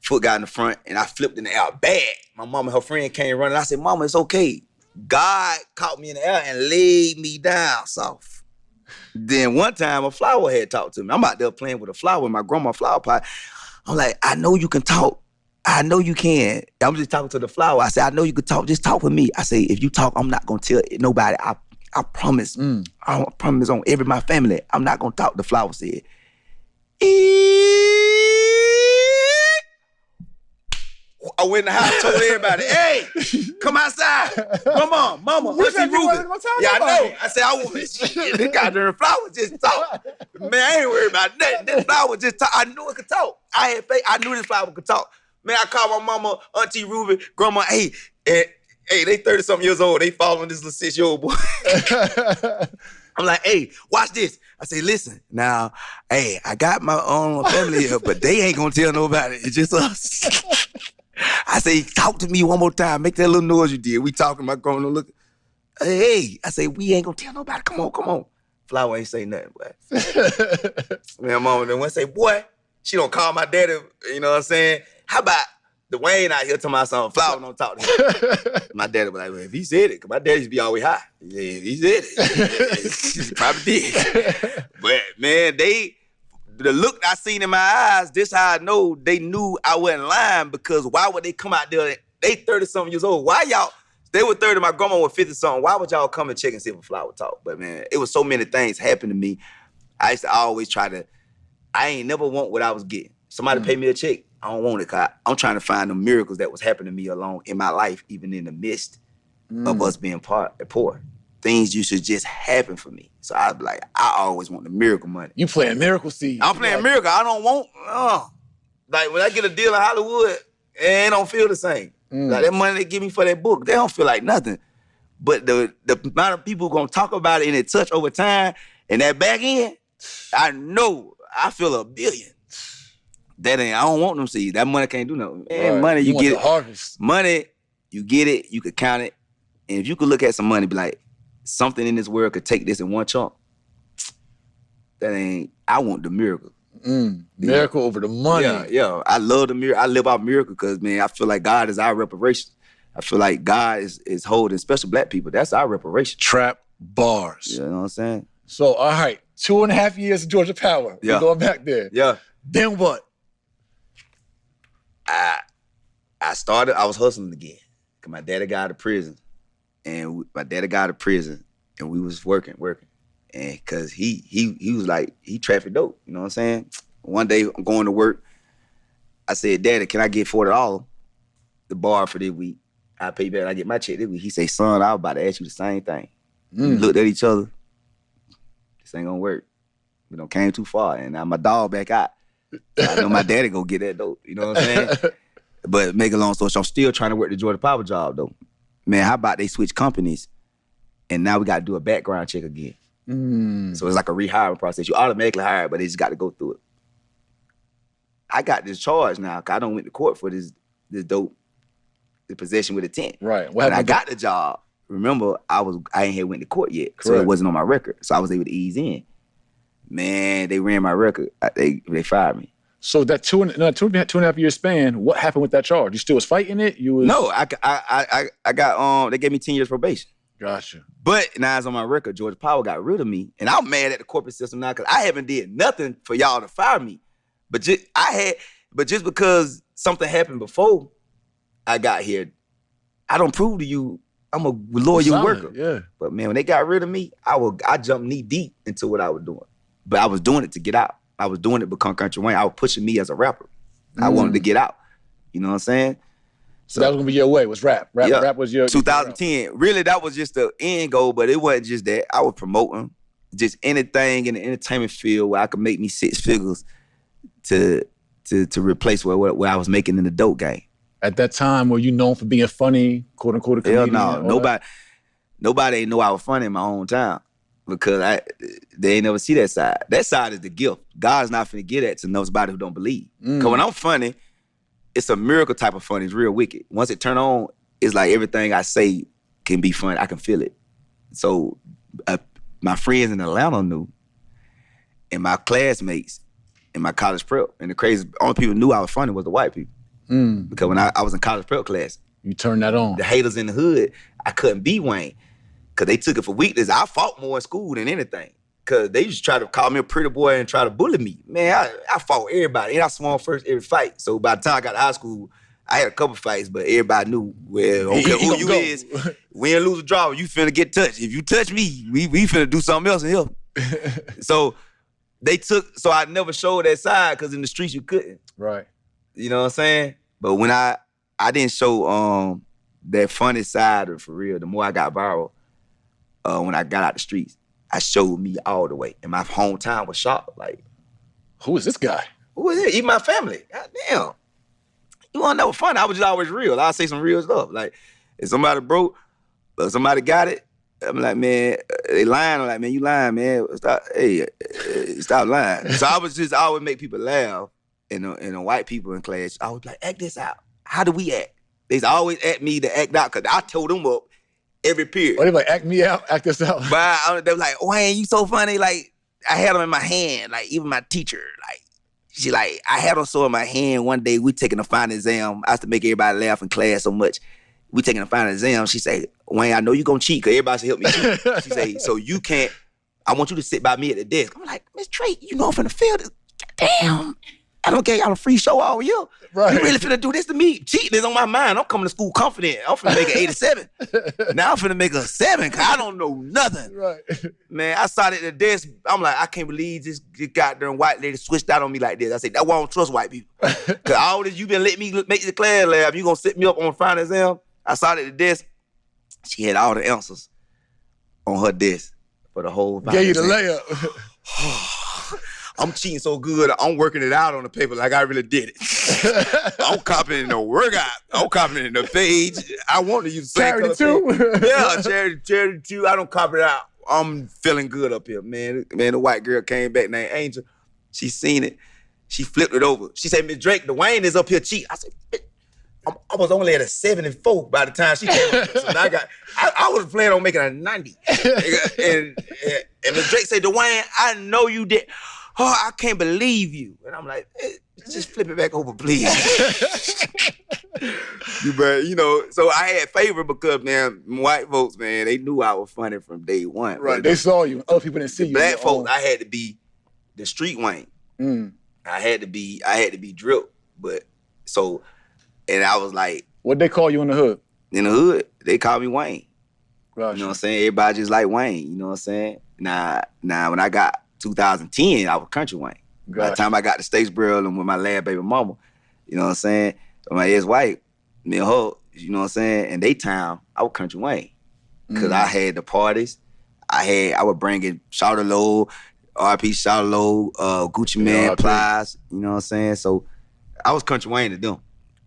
Speaker 1: Foot got in the front, and I flipped in the air bad. My mama and her friend came running. I said, "Mama, it's okay." God caught me in the air and laid me down soft. Then one time, a flower had talked to me. I'm out there playing with a flower in my grandma's flower pot. I'm like, I know you can talk. I know you can. I'm just talking to the flower. I said, I know you can talk. Just talk with me. I say, if you talk, I'm not going to tell nobody. I promise. I promise on my family. I'm not going to talk. The flower said, I went in the house, told everybody, hey, come outside. Mama, Auntie Ruben. Yeah, I know. I said, I want this shit. This goddamn flower just talk. Man, I ain't worried about nothing. This flower just talk. I knew it could talk. I had faith. I knew this flower could talk. Man, I called my mama, Auntie Ruben, Grandma, hey, they 30-something years old. They following this little 6-year-old boy. I'm like, hey, watch this. I say, listen, now, hey, I got my own family here, but they ain't gonna tell nobody. It's just us. I say, talk to me one more time. Make that little noise you did. We talking, my grandma look. Hey, I say, we ain't gonna tell nobody. Come on. Flower ain't say nothing, boy. Man, mama then one say, boy, she don't call my daddy, you know what I'm saying? How about the Wayne out here talking about something, Flower don't talk to him. My daddy was like, well, if he said it, because my daddy used to be always high. Yeah, if he said it, he probably did. But man, the look I seen in my eyes, this how I know they knew I wasn't lying, because why would they come out there? They 30-something years old. Why y'all, they were 30, my grandma was 50-something. Why would y'all come and check and see if a flower talk? But man, it was so many things happened to me. I used to always I ain't never want what I was getting. Somebody pay me a check, I don't want it, because I'm trying to find the miracles that was happening to me along in my life, even in the midst of us being poor. Things used to just happen for me. So I was like, I always want the miracle money.
Speaker 2: You playing miracle seed.
Speaker 1: I'm playing miracle. I don't want, like when I get a deal in Hollywood, it don't feel the same. Like that money they give me for that book, they don't feel like nothing. But the amount of people gonna talk about it and it touch over time, and that back end, I know I feel $1 billion. That ain't, I don't want them seeds. That money can't do nothing. Man,
Speaker 2: right.
Speaker 1: Money, you get it.
Speaker 2: Harvest.
Speaker 1: Money, you get it, you could count it. And if you could look at some money, be like, something in this world could take this in one chunk, that ain't, I want the miracle.
Speaker 2: Miracle over the money.
Speaker 1: Yeah. I love the miracle. I live out miracle because, man, I feel like God is our reparation. I feel like God is holding, especially black people, that's our reparation.
Speaker 2: Trap bars.
Speaker 1: You know what I'm saying?
Speaker 2: So, all right, 2.5 years of Georgia Power.
Speaker 1: Yeah.
Speaker 2: We're going back there.
Speaker 1: Yeah.
Speaker 2: Then what?
Speaker 1: I was hustling again. Cause my daddy got out of prison. And we was working. And cause he was like, he trafficked dope, you know what I'm saying? One day I'm going to work. I said, Daddy, can I get $40 the bar for this week? I pay back, I get my check this week. He say, son, I was about to ask you the same thing. We looked at each other. This ain't gonna work. We done came too far, and now my dog back out. I know my daddy go get that dope. You know what I'm saying? But make a long story short, I'm still trying to work the Georgia Power job though. Man, how about they switch companies, and now we got to do a background check again. So it's like a rehiring process. You automatically hired, but they just got to go through it. I got this charge now because I don't went to court for this dope, the possession with intent.
Speaker 2: Right.
Speaker 1: When I got the job, remember, I ain't had went to court yet, so it wasn't on my record. So I was able to ease in. Man, they ran my record. They fired me.
Speaker 2: So that 2.5 year span, what happened with that charge? You still was fighting it?
Speaker 1: No, I got they gave me 10 years probation.
Speaker 2: Gotcha. But
Speaker 1: now it's on my record. Georgia Power got rid of me, and I'm mad at the corporate system now because I haven't did nothing for y'all to fire me. But just because something happened before I got here, I don't prove to you I'm a loyal worker.
Speaker 2: Yeah.
Speaker 1: But man, when they got rid of me, I jumped knee deep into what I was doing. But I was doing it to get out. I was doing it to become Kountry Wayne. I was pushing me as a rapper. I wanted to get out. You know what I'm saying?
Speaker 2: So that was gonna be your way, was rap. Rap was your
Speaker 1: 2010. Really, that was just the end goal, but it wasn't just that. I was promoting just anything in the entertainment field where I could make me 6 figures to replace what I was making in the dope game.
Speaker 2: At that time, were you known for being funny, quote unquote, a comedian?
Speaker 1: Hell no. Nobody ain't know I was funny in my own town because they ain't never see that side. That side is the gift. God's not finna get that to nobody who don't believe. Because when I'm funny, it's a miracle type of funny. It's real wicked. Once it turn on, it's like everything I say can be funny. I can feel it. So my friends in Atlanta knew, and my classmates in my college prep, and the crazy, only people who knew I was funny was the white people. Because when I was in college prep class,
Speaker 2: you turned that on.
Speaker 1: The haters in the hood, I couldn't be Wayne because they took it for weakness. I fought more in school than anything because they used to try to call me a pretty boy and try to bully me. Man, I fought everybody, and I swung first every fight. So by the time I got to high school, I had a couple fights, but everybody knew, well, okay, who you is, win, lose, or draw, you finna get touched. If you touch me, we finna do something else in here. So I never showed that side because in the streets you couldn't.
Speaker 2: Right.
Speaker 1: You know what I'm saying? But when I didn't show that funny side for real, the more I got viral, when I got out the streets, I showed me all the way. And my hometown was shocked. Like,
Speaker 2: who is this guy?
Speaker 1: Who is it? Even my family. God damn. You wanna know funny? I was just always real. I'll say some real stuff. Like, if somebody broke, or somebody got it, I'm like, man, they lying. I'm like, man, you lying, man. Stop lying. So I always make people laugh. And the white people in class, I was like, act this out. How do we act? They always ask me to act out because I told them up every period.
Speaker 2: Oh, they like, act me out, act this out.
Speaker 1: But they were like, Wayne, you so funny. Like, I had them in my hand. Like, even my teacher, like, I had them so in my hand one day, we taking a final exam. I used to make everybody laugh in class so much. We taking a final exam. She say, Wayne, I know you gonna cheat because everybody should help me cheat. She say, so you can't, I want you to sit by me at the desk. I'm like, Miss Trey, you know I'm finna feel this. Damn. I don't get y'all a free show all year. Right. You really finna do this to me? Cheating is on my mind. I'm coming to school confident. I'm finna make an 87. Now I'm finna make a 7 because I don't know nothing.
Speaker 2: Right.
Speaker 1: Man, I started at the desk. I'm like, I can't believe this goddamn white lady switched out on me like this. I said, that's why I don't trust white people. Because all this, you been letting me make the class lab. You gonna set me up on final exam? I started at the desk. She had all the answers on her desk for the whole final
Speaker 2: Gave you the
Speaker 1: exam.
Speaker 2: layup.
Speaker 1: I'm cheating so good, I'm working it out on the paper like I really did it. I'm copying the workout. I'm copying the page. I want to use the same
Speaker 2: Charity too?
Speaker 1: Yeah, charity too. I don't copy it out. I'm feeling good up here, man. Man, the white girl came back named Angel. She seen it. She flipped it over. She said, Miss Drake, the Wayne is up here cheating. I said, I was only at a 74 by the time she came up. So now I was planning on making a 90. and the Drake said, Dwayne, I know you did. Oh, I can't believe you. And I'm like, hey, just flip it back over, please. So I had favor because, man, white folks, man, they knew I was funny from day one.
Speaker 2: Right, they saw you. Other people didn't see you.
Speaker 1: Black folks, I had to be the street Wayne. I had to be drilled. And I was like,
Speaker 2: what'd they call you in the hood?
Speaker 1: In the hood, they call me Wayne.
Speaker 2: Gotcha.
Speaker 1: You know what I'm saying? Everybody just like Wayne, you know what I'm saying? Now when I got 2010, I was Country Wayne. Gotcha. By the time I got to Statesboro and with my last baby mama, you know what I'm saying? My ex-wife, me and her, you know what I'm saying? In they town, I was Country Wayne. Cause I had the parties. I was bringing Charlotte, RP Charlotte, Gucci Man, Plies, you know what I'm saying? So I was Country Wayne to them.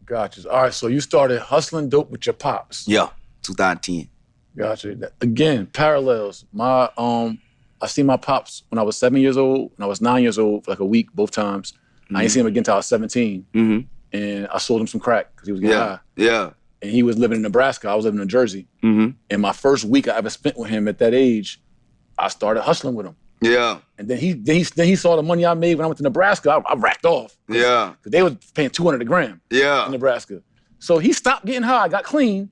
Speaker 2: Gotcha. All right, so you started hustling dope with your pops.
Speaker 1: Yeah, 2010.
Speaker 2: Gotcha. Again, parallels. I seen my pops when I was 7 years old, when I was 9 years old for like a week, both times. I didn't see him again until I was 17. And I sold him some crack because he was getting high. Yeah. And he was living in Nebraska. I was living in Jersey. And my first week I ever spent with him at that age, I started hustling with him. Yeah. And then he saw the money I made when I went to Nebraska. I racked off. Yeah. Because they was paying $200 a gram. Yeah. In Nebraska. So he stopped getting high, got clean,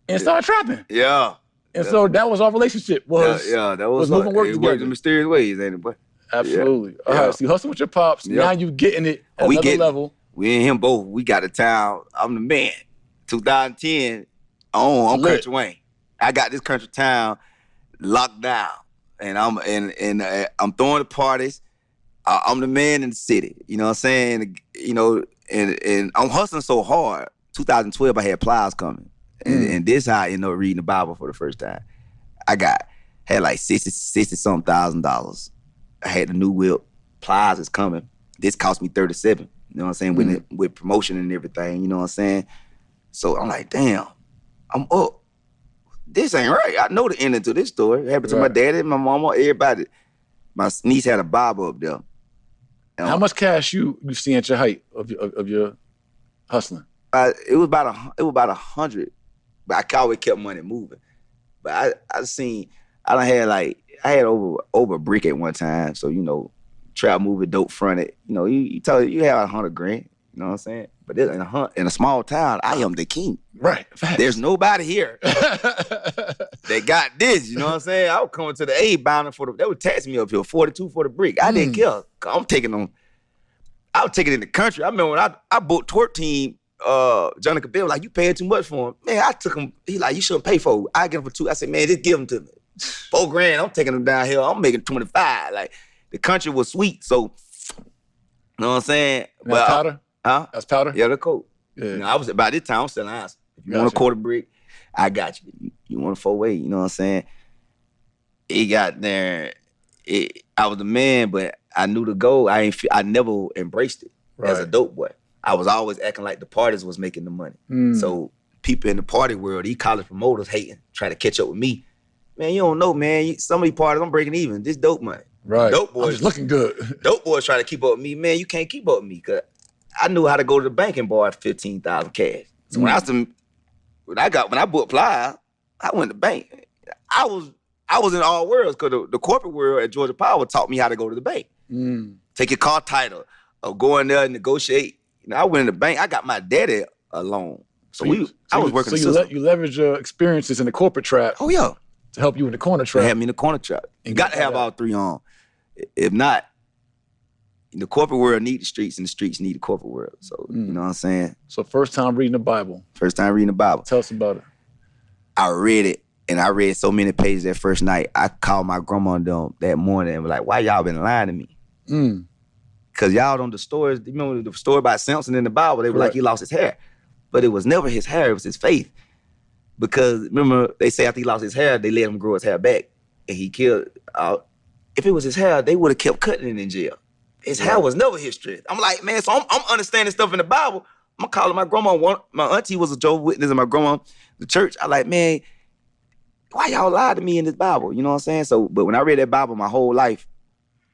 Speaker 2: and started trapping. Yeah. And so that was our relationship. That was moving work together. It worked in mysterious ways, ain't it, boy? Absolutely. Yeah. All right, so you hustle with your pops. Now you getting it at another level. We and him both, we got to town. I'm the man. 2010, I'm Country Wayne. I got this country town locked down. And I'm throwing the parties. I'm the man in the city. You know what I'm saying? You know, and I'm hustling so hard. 2012, I had Plies coming. And this how I ended up reading the Bible for the first time. Had like $60-something thousand. I had the new whip. Plies is coming. This cost me $37. You know what I'm saying? With promotion and everything. You know what I'm saying? So I'm like, damn, I'm up. This ain't right. I know the ending to this story. It happened to my daddy, my mama, everybody. My niece had a Bible up there. How much cash you see at your height of your hustling?
Speaker 1: It was about 100. But I always kept money moving. But I had over a brick at one time. So, you know, trap moving, dope fronted. You know, you have $100,000. You know what I'm saying? But in a small town, I am the king. Right. Facts. There's nobody here that got this. You know what I'm saying? I was coming to the A bounding they were taxing me up here, 42 for the brick. I didn't care. I was taking in the country. I remember when I booked twerk team. Johnny Cabell like, you paying too much for him. Man, I took him. He like, you shouldn't pay for it. I get him for $2. I said, man, just give him to me. $4,000. I'm taking him down here. I'm making 25. Like, the country was sweet. So, you know what I'm saying?
Speaker 2: That's powder? Huh? That's powder?
Speaker 1: Yeah, the coat. Yeah. You know, I was by this time, I'm selling ounces. If you want a quarter brick, I got you. You want a 4-way, you know what I'm saying? It got there. I was the man, but I knew the goal. I never embraced it as a dope boy. I was always acting like the parties was making the money. So people in the party world, these college promoters hating, trying to catch up with me. Man, you don't know, man. Some of these parties, I'm breaking even. This dope money.
Speaker 2: Right.
Speaker 1: Dope boys.
Speaker 2: I'm just looking good.
Speaker 1: Dope boys trying to keep up with me. Man, you can't keep up with me. Cause I knew how to go to the bank and borrow $15,000 cash. So when I booked Fly, I went to the bank. I was in all worlds because the corporate world at Georgia Power taught me how to go to the bank. Take your car title or go in there and negotiate. You know, I went in the bank. I got my daddy a loan. I was working.
Speaker 2: So you leverage your experiences in the corporate trap.
Speaker 1: Oh yeah,
Speaker 2: to help you in the corner trap.
Speaker 1: Have me in the corner trap. You got to have all three on. If not, the corporate world need the streets, and the streets need the corporate world. So you know what I'm saying.
Speaker 2: So first time reading the Bible.
Speaker 1: First time reading the Bible.
Speaker 2: Tell us about it.
Speaker 1: I read it, and I read so many pages that first night. I called my grandma and them that morning and was like, "Why y'all been lying to me?" Because y'all don't the stories, you remember the story about Samson in the Bible, they were like, he lost his hair. But it was never his hair, it was his faith. Because remember, they say after he lost his hair, they let him grow his hair back. And he killed, if it was his hair, they would have kept cutting it in jail. His hair was never his strength. I'm like, man, so I'm understanding stuff in the Bible. I'm calling my grandma, my auntie was a Jehovah's Witness, and my grandma, the church. I like, man, why y'all lie to me in this Bible? You know what I'm saying? So, but when I read that Bible, my whole life,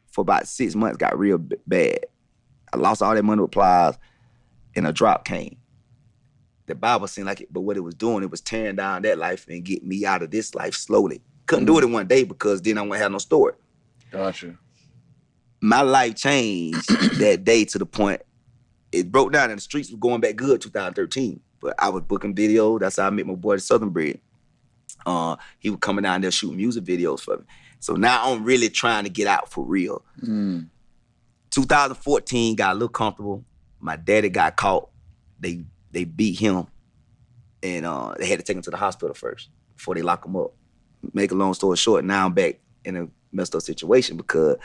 Speaker 1: for about 6 months, got real bad. I lost all that money with Plies, and a drop came. the Bible seemed like it, but what it was doing, it was tearing down that life and getting me out of this life slowly. Couldn't do it in one day because then I wouldn't have no story.
Speaker 2: Gotcha.
Speaker 1: My life changed that day to the point it broke down and the streets was going back good 2013. But I was booking videos. That's how I met my boy, the Southern Bread. He was coming down there shooting music videos for me. So now I'm really trying to get out for real. 2014 got a little comfortable. My daddy got caught. They beat him, and they had to take him to the hospital first before they lock him up. Make a long story short, now I'm back in a messed up situation because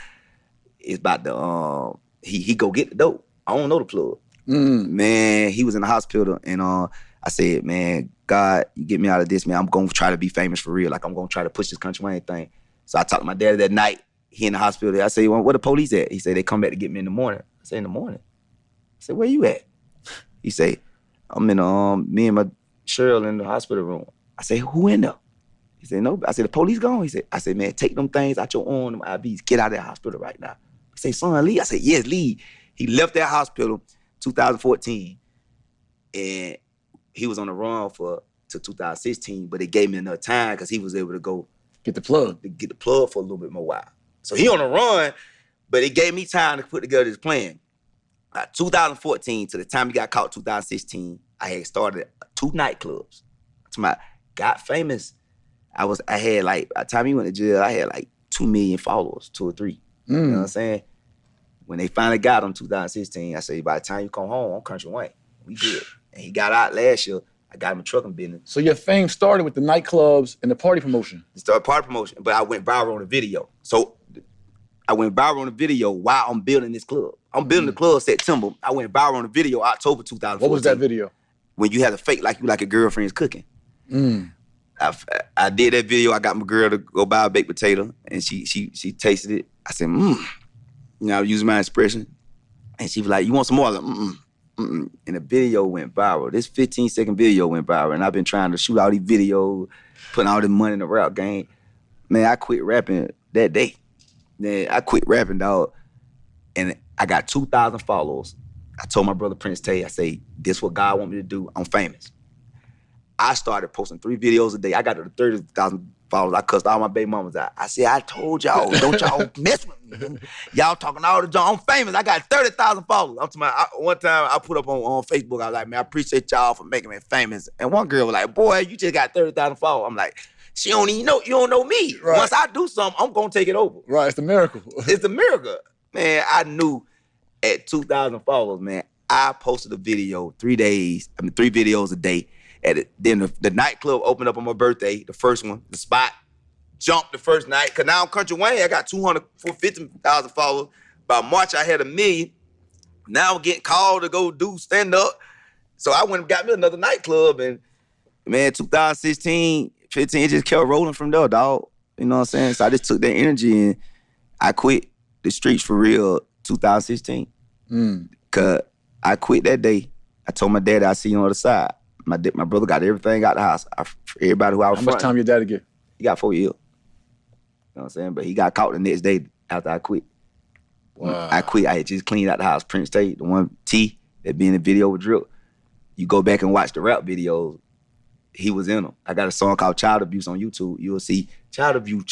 Speaker 1: it's about the he go get the dope. I don't know the plug. Man, he was in the hospital, and I said, man, God, you get me out of this, man. I'm gonna try to be famous for real. Like I'm gonna try to push this Country Wayne thing. So I talked to my daddy that night. He in the hospital. I said, well, where the police at? He said, they come back to get me in the morning. I said, in the morning? I said, where you at? He said, I'm in me and my Cheryl in the hospital room. I said, who in there? He said, no. I said, the police gone? I said, man, take them things out your arm, them IVs. Get out of that hospital right now. He said, son, Lee. I said, yes, Lee. He left that hospital 2014, and he was on the run to 2016, but it gave me enough time because he was able to go
Speaker 2: get the plug
Speaker 1: for a little bit more while. So he on the run, but it gave me time to put together this plan. 2014 to the time he got caught, 2016, I had started 2 nightclubs. Got famous. I had like, by the time he went to jail, I had like 2 million followers, 2 or 3. You know what I'm saying? When they finally got him 2016, I said, by the time you come home, I'm Country Wayne. We good. And he got out last year. I got him a trucking business.
Speaker 2: So your fame started with the nightclubs and the party promotion.
Speaker 1: It started party promotion, but I went viral on the video. So I went viral on the video while I'm building this club. I'm building the club September. I went viral on the video October 2014.
Speaker 2: What was that video?
Speaker 1: When you had to fake like you like a girlfriend's cooking. I did that video. I got my girl to go buy a baked potato, and she tasted it. I said, You know, I was using my expression. And she was like, you want some more? I was like, And the video went viral. This 15-second video went viral. And I've been trying to shoot all these videos, putting all this money in the rap game. Man, I quit rapping that day. Then I quit rapping, dog. And I got 2,000 followers. I told my brother Prince Tay, I say, this what God want me to do. I'm famous. I started posting 3 videos a day. I got to 30,000 followers. I cussed all my baby mamas out. I said, I told y'all, don't y'all mess with me. Y'all talking all the junk. I'm famous. I got 30,000 followers. One time I put up on Facebook, I was like, man, I appreciate y'all for making me famous. And one girl was like, boy, you just got 30,000 followers. I'm like, she don't even know, you don't know me. Right. Once I do something, I'm going to take it over.
Speaker 2: Right, it's a miracle.
Speaker 1: It's a miracle. Man, I knew at 2,000 followers, man, I posted a video 3 videos a day. Then the nightclub opened up on my birthday, the first one, the spot, jumped the first night. Cause now I'm Country Wayne, I got 250,000 followers. By March, I had 1 million. Now I'm getting called to go do stand up. So I went and got me another nightclub, and man, 2016, 15, it just kept rolling from there, dog. You know what I'm saying? So I just took that energy and I quit the streets for real 2016. Cause I quit that day. I told my daddy, I'll see you on the other side. My brother got everything out the house. Everybody who I was
Speaker 2: How much time your daddy get?
Speaker 1: He got 4 years. You know what I'm saying? But he got caught the next day after I quit.
Speaker 2: Wow.
Speaker 1: I quit. I had just cleaned out the house. Prince Tate, the one T that be in the video with Drip. You go back and watch the rap videos. He was in them. I got a song called Child Abuse on YouTube. You'll see Child Abuse,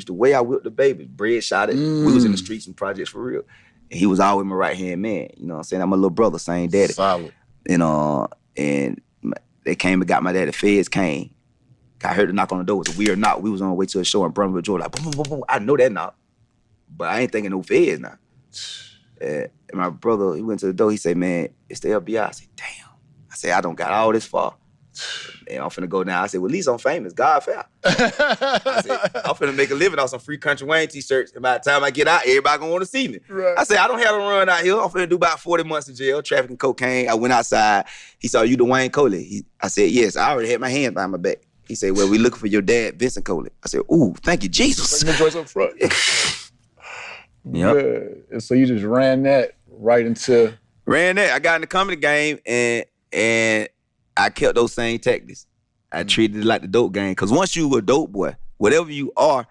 Speaker 1: the way I whipped the baby. Bread shot it. We was in the streets and projects for real. And he was always my right-hand man. You know what I'm saying? I'm a little brother, same daddy.
Speaker 2: Solid.
Speaker 1: And they came and got my dad. The feds came. I heard the knock on the door. It was a weird knock. We was on our way to a show in Brunswick, Georgia. Like, boom, boom, boom, boom. I know that knock. But I ain't thinking no feds now. And my brother, he went to the door. He said, man, it's the FBI. I said, damn. I said, I don't got all this far. And I'm finna go down. I said, well, at least I'm famous. God fair. I said, I'm finna make a living off some free Country Wayne t-shirts. And by the time I get out, everybody gonna wanna see me. Right. I said, I don't have to run out here. I'm finna do about 40 months in jail, trafficking cocaine. I went outside. He said, you the Wayne Coley? I said, yes. I already had my hand behind my back. He said, well, we looking for your dad, Vincent Coley. I said, ooh, thank you, Jesus.
Speaker 2: Bring the joints up front.
Speaker 1: Yep.
Speaker 2: Yeah. And so you just ran that right into...
Speaker 1: Ran that. I got in the comedy game and I kept those same tactics. I treated it like the dope game. Because once you a dope boy, whatever you are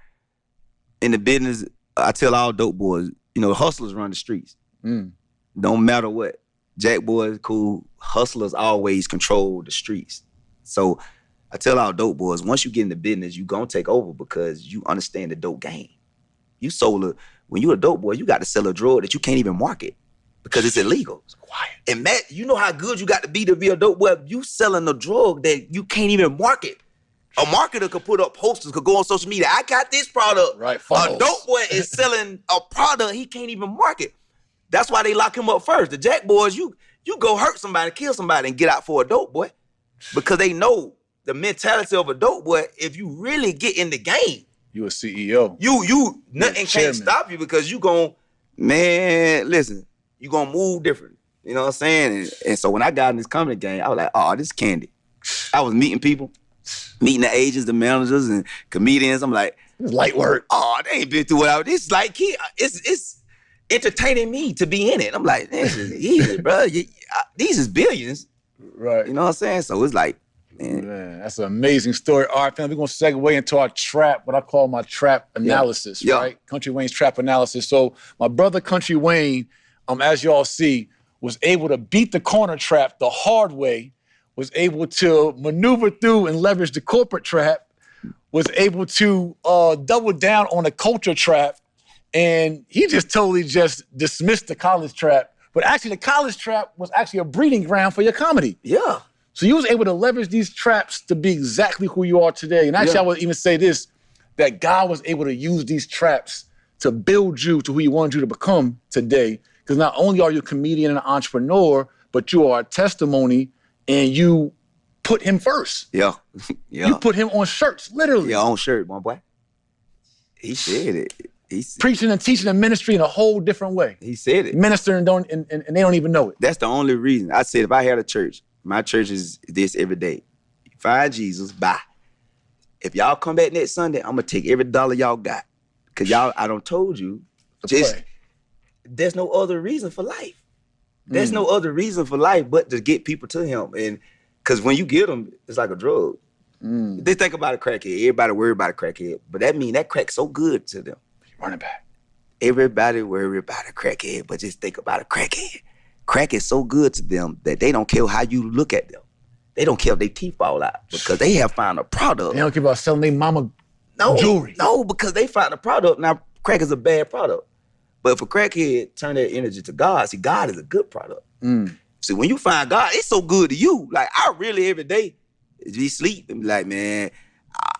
Speaker 1: in the business, I tell all dope boys, you know, hustlers run the streets. Don't matter what. Jack boys, cool. Hustlers always control the streets. So I tell our dope boys, once you get in the business, you gonna take over because you understand the dope game. When you a dope boy, you got to sell a drug that you can't even market because it's illegal.
Speaker 2: It's quiet.
Speaker 1: And Matt, you know how good you got to be a dope boy. You selling a drug that you can't even market. A marketer could put up posters, could go on social media. I got this product.
Speaker 2: Right,
Speaker 1: a dope boy is selling a product he can't even market. That's why they lock him up first. The Jack boys, you go hurt somebody, kill somebody, and get out for a dope boy because they know the mentality of a dope boy. If you really get in the game,
Speaker 2: you a CEO.
Speaker 1: Nothing can't stop you because you gon' listen, you gonna move different. You know what I'm saying? And so when I got in this comedy game, I was like, oh, this is candy. I was meeting people, meeting the agents, the managers, and comedians. I'm like,
Speaker 2: it's light work.
Speaker 1: Oh, they ain't been through what I was. This is like, it's entertaining me to be in it. I'm like, this is easy, bro. These is billions.
Speaker 2: Right.
Speaker 1: You know what I'm saying? So it's like,
Speaker 2: man, that's an amazing story. All right, family, we're going to segue into our trap, what I call my trap analysis, right? Country Wayne's trap analysis. So my brother Country Wayne, as y'all see, was able to beat the corner trap the hard way, was able to maneuver through and leverage the corporate trap, was able to double down on the culture trap, and he just totally just dismissed the college trap. But actually, the college trap was actually a breeding ground for your comedy.
Speaker 1: Yeah.
Speaker 2: So you was able to leverage these traps to be exactly who you are today. And actually, I would even say this, that God was able to use these traps to build you to who he wanted you to become today. Because not only are you a comedian and an entrepreneur, but you are a testimony and you put him first.
Speaker 1: Yeah.
Speaker 2: You put him on shirts, literally.
Speaker 1: Yeah, on shirt, my boy. He said it.
Speaker 2: Preaching and teaching and ministry in a whole different way.
Speaker 1: He said it.
Speaker 2: Ministering and they don't even know it.
Speaker 1: That's the only reason. I said if I had a church, my church is this every day. Find Jesus, bye. If y'all come back next Sunday, I'm gonna take every dollar y'all got. Cause I done told you, there's no other reason for life. There's no other reason for life but to get people to him. And cause when you get them, it's like a drug. They think about a crackhead. Everybody worry about a crackhead. But that mean that crack's so good to them.
Speaker 2: Running back.
Speaker 1: Everybody worry about a crackhead, but just think about a crackhead. Crack is so good to them that they don't care how you look at them. They don't care if their teeth fall out because they have found a product.
Speaker 2: They don't care about selling their mama jewelry.
Speaker 1: No, because they found a product. Now, crack is a bad product. But if a crackhead turn their energy to God, see, God is a good product. See, when you find God, it's so good to you. Like, I really, every day, be sleep and be like, man,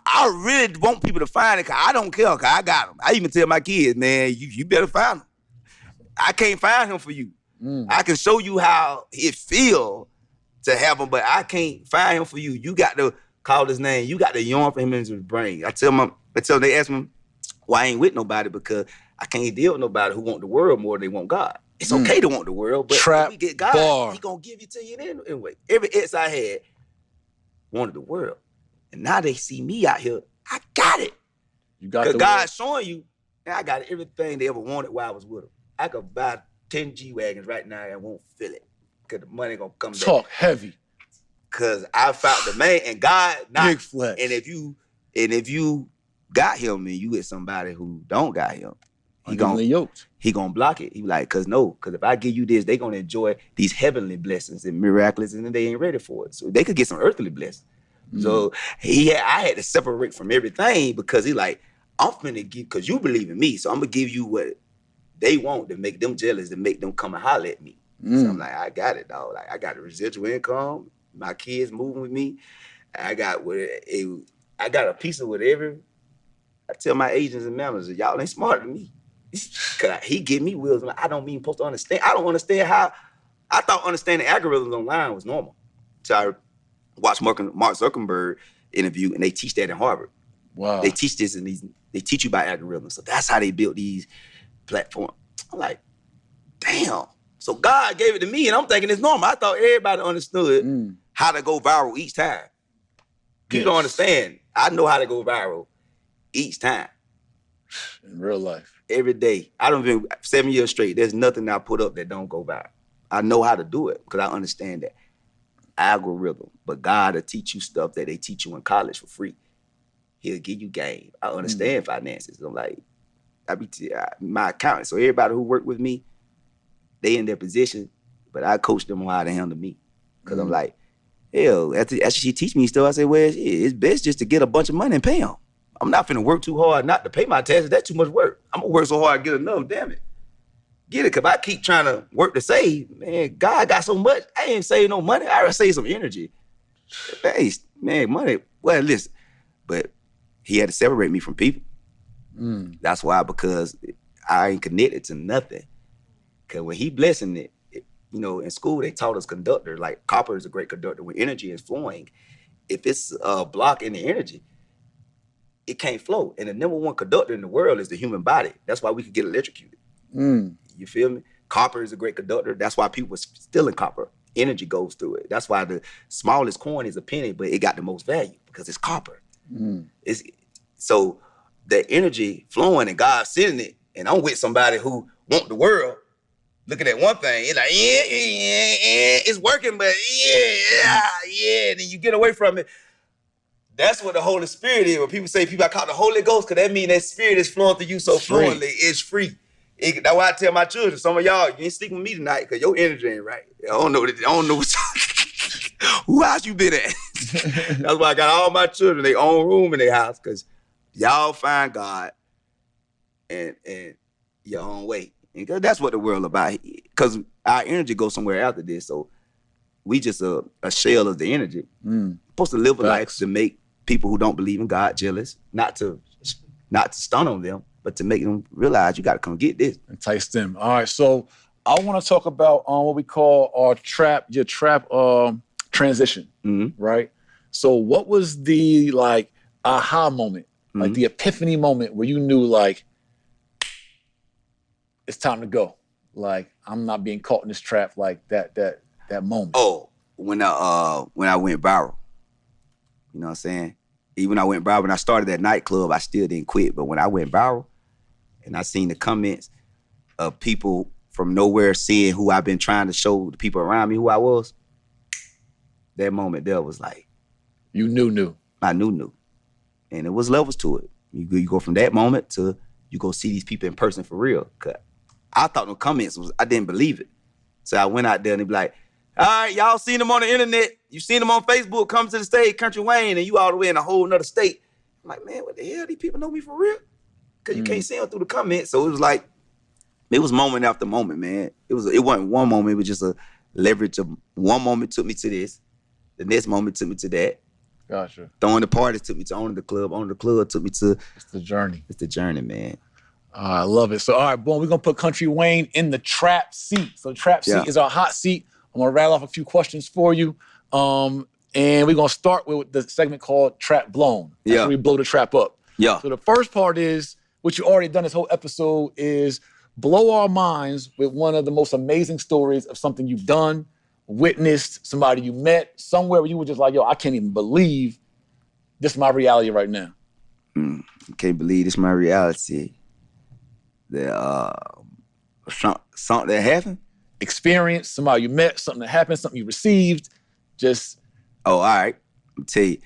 Speaker 1: I really want people to find it because I don't care because I got them. I even tell my kids, man, you better find them. I can't find him for you. I can show you how it feel to have him, but I can't find him for you. You got to call his name. You got to yarn for him into his brain. I tell them, they ask me why I ain't with nobody because I can't deal with nobody who want the world more than they want God. It's okay to want the world, but if we get God, he gonna give it to you anyway. Every ex I had wanted the world. And now they see me out here. I got it.
Speaker 2: You got
Speaker 1: because God's showing you, and I got everything they ever wanted while I was with them. I could buy 10 G-Wagons right now and won't feel it. Because the money gonna come back.
Speaker 2: Talk heavy.
Speaker 1: Because I found the man and God not.
Speaker 2: Big flex.
Speaker 1: And if you got him and you with somebody who don't got him, he gonna block it. He like, cause if I give you this, they gonna enjoy these heavenly blessings and miraculous, and then they ain't ready for it. So they could get some earthly blessings. So I had to separate from everything because he like, I'm finna give, cause you believe in me, so I'm gonna give you what they want to make them jealous, to make them come and holler at me. So I'm like, I got it, dog. Like I got a residual income, my kids moving with me. I got a piece of whatever. I tell my agents and managers, y'all ain't smarter than me. Cause he give me wheels, and I don't mean supposed to understand. I don't understand how. I thought understanding algorithms online was normal. So I watched Mark Zuckerberg interview, and they teach that in Harvard.
Speaker 2: Wow.
Speaker 1: They teach this and they teach you about algorithms. So that's how they built these platforms. I'm like, damn. So God gave it to me, and I'm thinking it's normal. I thought everybody understood how to go viral each time. You don't understand. I know how to go viral each time.
Speaker 2: In real life.
Speaker 1: Every day. I don't even 7 years straight. There's nothing I put up that don't go viral. I know how to do it because I understand that algorithm. But God will teach you stuff that they teach you in college for free. He'll give you game. I understand finances. I'm like, my accountant. So everybody who worked with me, they in their position but I coached them on how to handle me. Because I'm like, hell, after she teach me stuff, I say, well, it's best just to get a bunch of money and pay them. I'm not finna work too hard not to pay my taxes. That's too much work. I'm gonna work so hard to get enough, damn it. Get it, because I keep trying to work to save. Man, God got so much. I ain't save no money. I already saved some energy. Hey, man, money, well, listen. But he had to separate me from people. That's why, because I ain't connected to nothing. Because when he blessing it, you know, in school, they taught us conductor. Like, copper is a great conductor. When energy is flowing, if it's a block in the energy, it can't flow. And the number one conductor in the world is the human body. That's why we could get electrocuted. You feel me? Copper is a great conductor. That's why people are stealing copper. Energy goes through it. That's why the smallest coin is a penny, but it got the most value because it's copper. So the energy flowing and God sending it, and I'm with somebody who want the world, looking at one thing, it's like, yeah, it's working, but yeah. Then you get away from it. That's what the Holy Spirit is. When people say I call it the Holy Ghost, because that means that spirit is flowing through you so fluently, it's free. That's why I tell my children, some of y'all, you ain't sleeping with me tonight because your energy ain't right. I don't know what who house you been at? That's why I got all my children, their own room in their house, because y'all find God and your own way. Because that's what the world about. Because our energy goes somewhere after this, so we just a shell of the energy. Supposed to live a life to make people who don't believe in God jealous, not to stun on them, but to make them realize you got to come get this.
Speaker 2: Entice them. All right, so I want to talk about what we call your trap transition, right? So what was the like aha moment, like the epiphany moment where you knew like it's time to go? Like, I'm not being caught in this trap, like that moment.
Speaker 1: Oh, when I went viral. You know what I'm saying? Even when I went viral, when I started that nightclub, I still didn't quit. But when I went viral and I seen the comments of people from nowhere seeing who I've been trying to show the people around me who I was, that moment there was like,
Speaker 2: you knew.
Speaker 1: I knew. And it was levels to it. You go from that moment to you go see these people in person for real. Cause I thought the comments I didn't believe it. So I went out there and they be like, all right, y'all seen them on the internet. You seen them on Facebook, come to the stage, Country Wayne, and you all the way in a whole nother state. I'm like, man, what the hell? These people know me for real? Because you can't see them through the comments. So it was like, it was moment after moment, man. It wasn't one moment. It was just a leverage of one moment took me to this. The next moment took me to that.
Speaker 2: Gotcha.
Speaker 1: Throwing the parties took me to owning the club. Owning the club took me to...
Speaker 2: It's the journey.
Speaker 1: It's the journey, man.
Speaker 2: I love it. So, all right, boom, we're going to put Country Wayne in the trap seat. So the trap seat is our hot seat. I'm going to rattle off a few questions for you. And we're going to start with the segment called Trap Blown. That's where we blow the trap up.
Speaker 1: Yeah.
Speaker 2: So the first part is, what you already done this whole episode, is blow our minds with one of the most amazing stories of something you've done, witnessed, somebody you met, somewhere where you were just like, yo, I can't even believe this is my reality right now.
Speaker 1: Can't believe this is my reality. Something that happened?
Speaker 2: Experience, somebody you met, something that happened, something you received, just...
Speaker 1: Oh, all right. I'll tell you.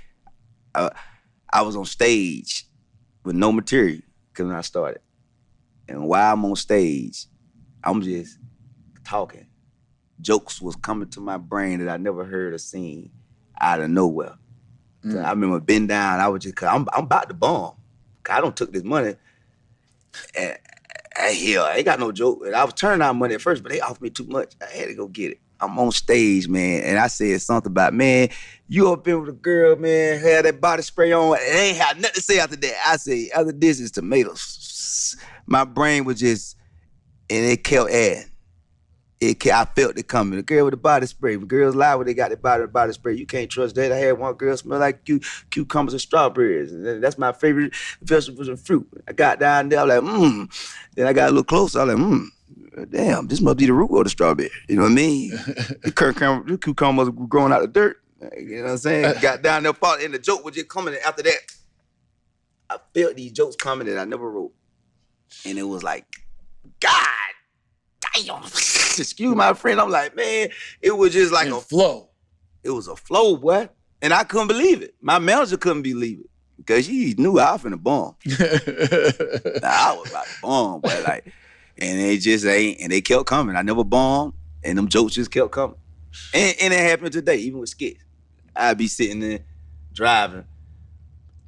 Speaker 1: I was on stage with no material when I started. And while I'm on stage, I'm just talking. Jokes was coming to my brain that I never heard or seen out of nowhere. So I remember being down, I was just, cause I'm about to bomb. I don't took this money. And hell, I ain't got no joke. And I was turning out money at first, but they offered me too much. I had to go get it. I'm on stage, man, and I said something about, man, you up in with a girl, man, had that body spray on, and they ain't had nothing to say after that. I say, after this is tomatoes. My brain was just, and it kept adding. I felt it coming. The girl with the body spray. When girls lie when they got the body spray, you can't trust that. I had one girl smell like cucumbers and strawberries. And that's my favorite vegetables and fruit. I got down there, I was like, Then I got a little closer, I was like, damn, this must be the root of the strawberry. You know what I mean? The cucumbers were growing out of dirt. You know what I'm saying? Got down there, and the joke was just coming. And after that, I felt these jokes coming that I never wrote. And it was like, God damn. Excuse my friend. I'm like, man, it was just like a
Speaker 2: flow.
Speaker 1: It was a flow, boy. And I couldn't believe it. My manager couldn't believe it. Because he knew I was finna bomb. I was about to bomb, but like, and they just ain't, and they kept coming. I never bombed. And them jokes just kept coming. And it happened today, even with skits. I'd be sitting there driving.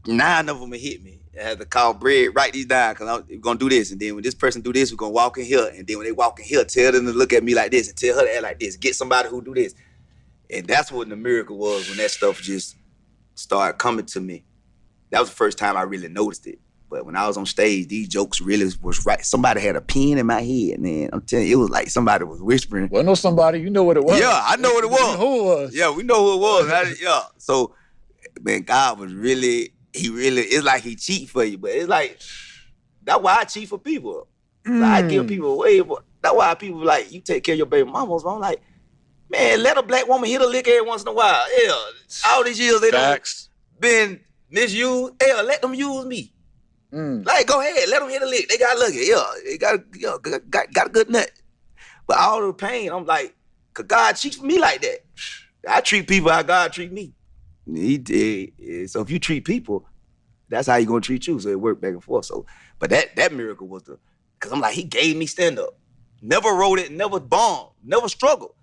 Speaker 1: 9 of them would hit me. I had to call Bread, write these down, because I'm going to do this. And then when this person do this, we're going to walk in here. And then when they walk in here, tell them to look at me like this and tell her to act like this. Get somebody who do this. And that's what the miracle was, when that stuff just started coming to me. That was the first time I really noticed it. But when I was on stage, these jokes really was right. Somebody had a pen in my head, man. I'm telling you, it was like somebody was whispering.
Speaker 2: Well, I know somebody. You know what it was.
Speaker 1: Yeah, I know what it was.
Speaker 2: You know who it was.
Speaker 1: Yeah, we know who it was. Yeah. So, man, God was really, it's like he cheat for you. But it's like, that's why I cheat for people. Like, I give people away. But that's why people like, you take care of your baby mamas. But I'm like, man, let a black woman hit a lick every once in a while. Yeah, all these years they done been misused. Yeah, let them use me. Like, go ahead, let them hit a lick. They got lucky. Yeah, they got a good nut. But all the pain, I'm like, cause God treats me like that. I treat people how God treat me. He did. So if you treat people, that's how he gonna treat you. So it worked back and forth. So, but that miracle was cause I'm like, he gave me stand up. Never wrote it, never bombed, never struggled.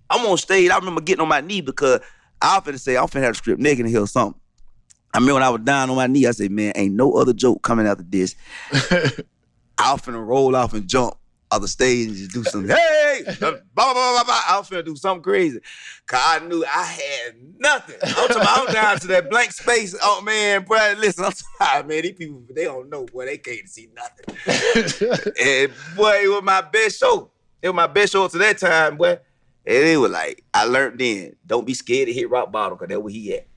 Speaker 1: I'm on stage. I remember getting on my knee because I was finna say, I'm finna have a script naked in here or something. I remember when I was down on my knee, I said, man, ain't no other joke coming after this. I was finna roll off and jump off the stage and just do something. Hey! Blah, blah, blah, blah, blah. I was finna do something crazy. Cause I knew I had nothing. I'm down to that blank space. Oh, man, bro, listen, I'm sorry, man. These people, they don't know, boy. They can't see nothing. And, boy, it was my best show. It was my best show to that time, boy. And it was like, I learned then, don't be scared to hit rock bottom, because that's where he at.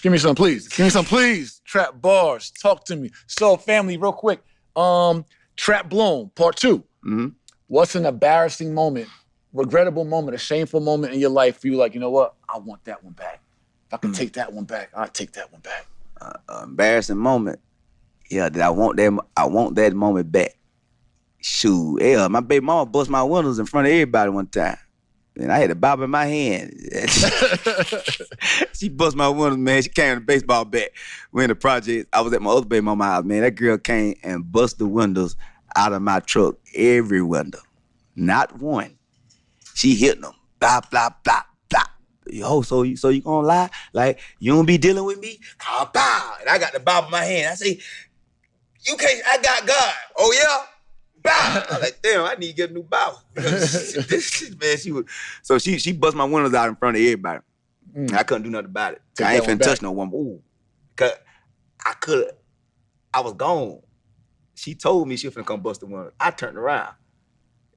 Speaker 2: Give me some, please. Give me some, please. Trap bars. Talk to me. So, family, real quick. Trap Blown, part 2.
Speaker 1: Mm-hmm.
Speaker 2: What's an embarrassing moment, regrettable moment, a shameful moment in your life for you? Like, you know what? I want that one back. If I can take that one back, I'll take that one back.
Speaker 1: Embarrassing moment. Yeah, that I want that moment back. Shoot, yeah, my baby mama bust my windows in front of everybody one time. And I had a bob in my hand. She bust my windows, man. She came with a baseball bat. We in the project. I was at my other baby mama house, man. That girl came and bust the windows out of my truck. Every window. Not one. She hit them. Blah, blah, blah, blah. Yo, so you gonna lie? Like, you don't be dealing with me? Bow. And I got the bob in my hand. I say, you can't, I got God. Oh, yeah? Bow. I'm like, damn, I need to get a new bow. Man, she bust my windows out in front of everybody. And I couldn't do nothing about it. I ain't finna touch no one. Ooh. Cause I was gone. She told me she was finna come bust the windows. I turned around.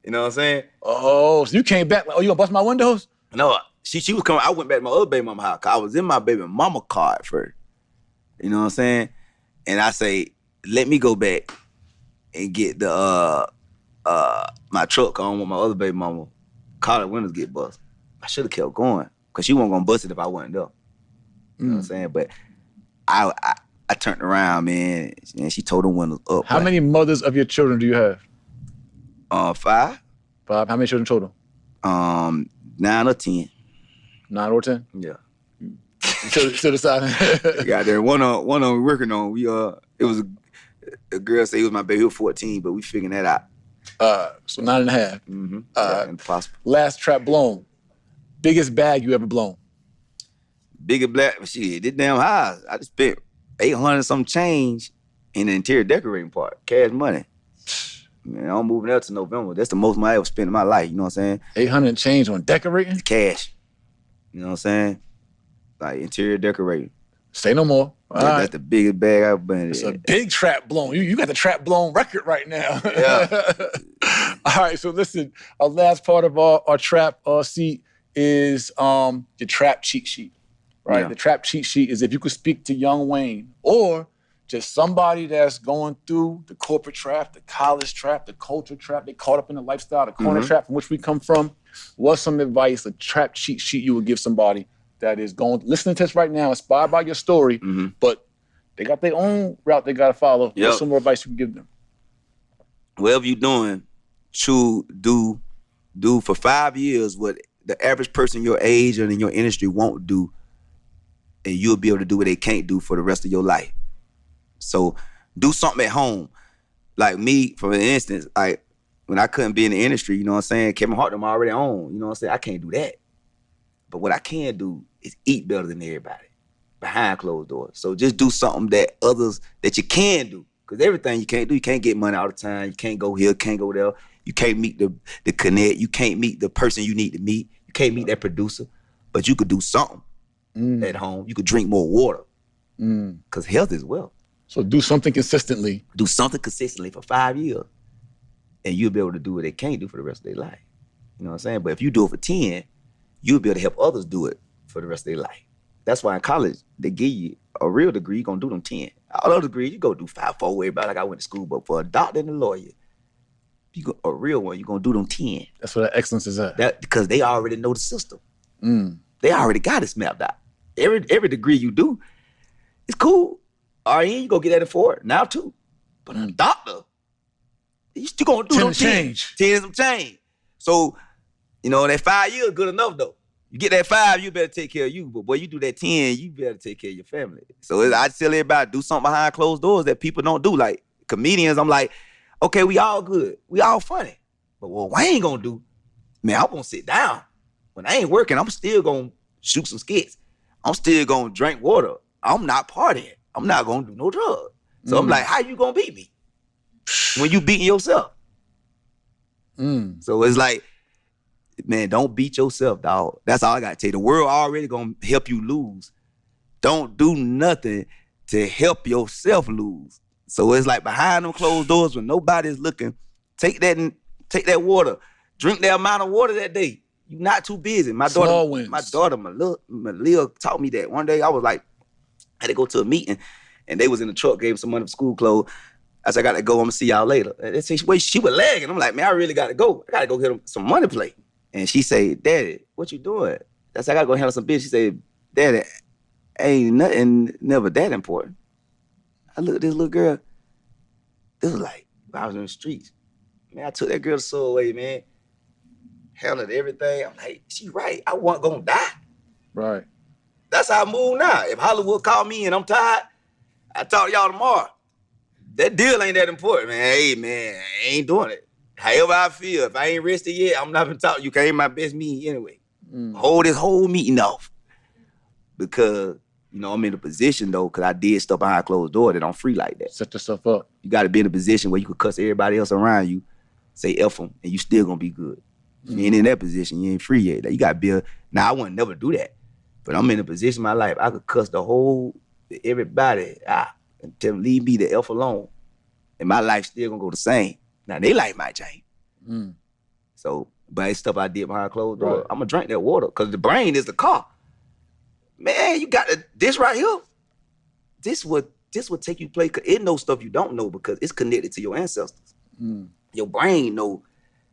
Speaker 1: You know what I'm saying?
Speaker 2: Oh, so you came back like, oh, you gonna bust my windows?
Speaker 1: No, she was coming. I went back to my other baby mama house, cause I was in my baby mama car at first. You know what I'm saying? And I say, let me go back and get the my truck on with my other baby mama. Car windows get busted. I should have kept going, cause she wasn't gonna bust it if I wasn't there. You know what I'm saying? But I turned around, man, and she tore the windows up.
Speaker 2: How many mothers of your children do you have?
Speaker 1: 5.
Speaker 2: 5. How many children total?
Speaker 1: 9 or 10.
Speaker 2: 9 or 10?
Speaker 1: Yeah.
Speaker 2: To the side.
Speaker 1: Got there. One on we working on. It was a girl say it was my baby. He was 14, but we figuring that out.
Speaker 2: So 9.5.
Speaker 1: Mm-hmm. Impossible.
Speaker 2: Last trap blown. Biggest bag you ever blown?
Speaker 1: Biggest black shit. This damn house. I just spent 800 some change in the interior decorating part. Cash money. Man, I'm moving out to November. That's the most money I ever spent in my life. You know what I'm saying?
Speaker 2: 800 change on decorating?
Speaker 1: Cash. You know what I'm saying? Like interior decorating.
Speaker 2: Say no more.
Speaker 1: That's the biggest bag I've been in.
Speaker 2: It's a big trap blown. You got the trap blown record right now.
Speaker 1: Yeah.
Speaker 2: All right, so listen, our last part of our trap seat is the trap cheat sheet, right?
Speaker 1: Yeah.
Speaker 2: The trap cheat sheet is if you could speak to young Wayne or just somebody that's going through the corporate trap, the college trap, the culture trap, they caught up in the lifestyle, the corner trap from which we come from. What's some advice, a trap cheat sheet you would give somebody that is listening to this right now, inspired by your story, but they got their own route they got to follow?
Speaker 1: Yep.
Speaker 2: What's some more advice you can give them?
Speaker 1: Whatever you're doing, do for 5 years what the average person your age and in your industry won't do, and you'll be able to do what they can't do for the rest of your life. So do something at home. Like me, for instance, when I couldn't be in the industry, you know what I'm saying? Kevin Hart, I'm already on, you know what I'm saying? I can't do that. But what I can do is eat better than everybody behind closed doors. So just do something that you can do. Because everything you can't do, you can't get money all the time. You can't go here, can't go there. You can't meet the connect. You can't meet the person you need to meet. You can't meet that producer. But you could do something at home. You could drink more water. Because health is wealth.
Speaker 2: So do something consistently.
Speaker 1: Do something consistently for 5 years. And you'll be able to do what they can't do for the rest of their life. You know what I'm saying? But if you do it for 10, you'll be able to help others do it for the rest of their life. That's why in college, they give you a real degree, you're going to do them 10. All other degrees, you go do 5, 4, everybody like I went to school. But for a doctor and a lawyer, a real one, you're going to do them 10.
Speaker 2: That's where that excellence is at.
Speaker 1: Because they already know the system. They already got it mapped out. Every degree you do, it's cool. RN, you go get that at 4, now 2. But a doctor, you still going to do them 10. 10 some change. So, you know, that 5 years good enough though. You get that 5, you better take care of you. But boy, you do that 10, you better take care of your family. So I tell everybody, do something behind closed doors that people don't do. Like comedians, I'm like, okay, we all good. We all funny. But what Wayne gonna do, man, I'm gonna sit down. When I ain't working, I'm still gonna shoot some skits. I'm still gonna drink water. I'm not partying. I'm not gonna do no drugs. So I'm like, how you gonna beat me when you beating yourself? So it's like, man, don't beat yourself, dog. That's all I gotta tell you. The world already gonna help you lose. Don't do nothing to help yourself lose. So it's like behind them closed doors when nobody's looking, take that water. Drink that amount of water that day. You're not too busy. My daughter, Malia taught me that. One day I was like, I had to go to a meeting and they was in the truck, gave some money for school clothes. I said, I gotta go, I'm gonna see y'all later. And they say, wait, she was lagging. I'm like, man, I really gotta go. I gotta go get some money plate. And she said, Daddy, what you doing? I said, I gotta go handle some business. She said, Daddy, ain't nothing never that important. I looked at this little girl. This was like, I was in the streets. Man, I took that girl to Subway, man. Handled everything. I'm like, she right. I wasn't gonna die.
Speaker 2: Right.
Speaker 1: That's how I move now. If Hollywood call me and I'm tired, I talk to y'all tomorrow. That deal ain't that important, man. Hey, man, I ain't doing it. However I feel, if I ain't rested yet, I'm not gonna talk. You can't my best meeting anyway. Hold this whole meeting off. Because, you know, I'm in a position though, because I did stuff behind closed door that I'm free like that.
Speaker 2: Set yourself up.
Speaker 1: You gotta be in a position where you could cuss everybody else around you, say F them, and you still gonna be good. If you ain't in that position, you ain't free yet. Like, you gotta be now I wouldn't never do that. But I'm in a position in my life, I could cuss everybody out and tell them, leave me the F alone. And my life still gonna go the same. Now, they like my change. So, but it's stuff I did behind closed doors. I'm gonna drink that water because the brain is the car. Man, you got this right here. This would take you play. It knows stuff you don't know because it's connected to your ancestors. Your brain know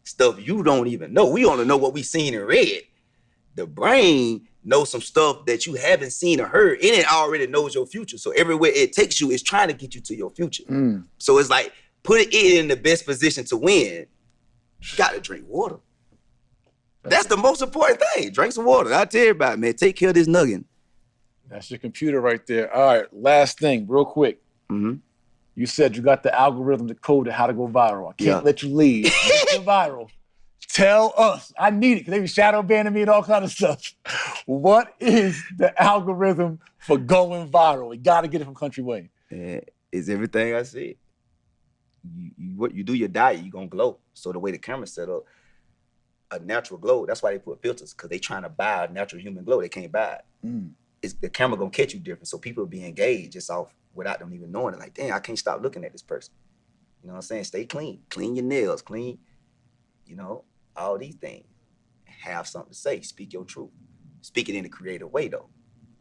Speaker 1: stuff you don't even know. We only know what we seen and read. The brain knows some stuff that you haven't seen or heard, and it already knows your future. So everywhere it takes you, it's trying to get you to your future. So it's like, put it in the best position to win. You gotta drink water. That's the most important thing. Drink some water. I tell everybody, man, take care of this nugget.
Speaker 2: That's your computer right there. All right, last thing, real quick. You said you got the algorithm to code how to go viral. I can't let you leave. Get viral. Tell us. I need it because they be shadow banning me and all kind of stuff. What is the algorithm for going viral? You got to get it from Kountry Wayne.
Speaker 1: It's everything I said. What you do your diet, you're going to glow. So the way the camera's set up, a natural glow, that's why they put filters, because they trying to buy a natural human glow. They can't buy it. The camera going to catch you different. So people will be engaged just off without them even knowing it. Like, damn, I can't stop looking at this person. You know what I'm saying? Stay clean. Clean your nails. Clean, you know, all these things. Have something to say. Speak your truth. Speak it in a creative way, though.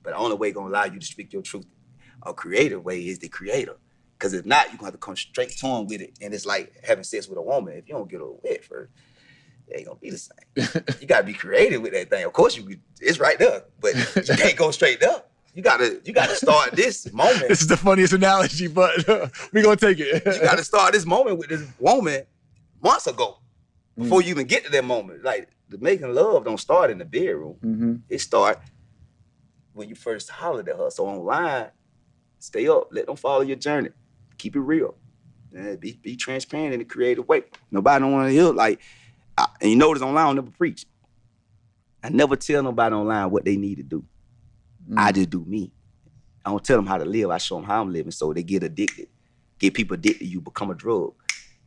Speaker 1: But the only way going to allow you to speak your truth a creative way is the creator. Because if not, you're going to have to come straight to him with it. And it's like having sex with a woman. If you don't get her wet first, it ain't going to be the same. You got to be creative with that thing. Of course, it's right there. But you can't go straight there. You gotta start this moment.
Speaker 2: This is the funniest analogy, but we're going to take it.
Speaker 1: You got to start this moment with this woman months ago before you even get to that moment. Like, the making love don't start in the bedroom. It start when you first hollered at her. So online, stay up. Let them follow your journey. Keep it real. Be transparent in a creative way. Nobody don't want to hear and you notice online I don't never preach. I never tell nobody online what they need to do. I just do me. I don't tell them how to live. I show them how I'm living so they get addicted. Get people addicted. You become a drug.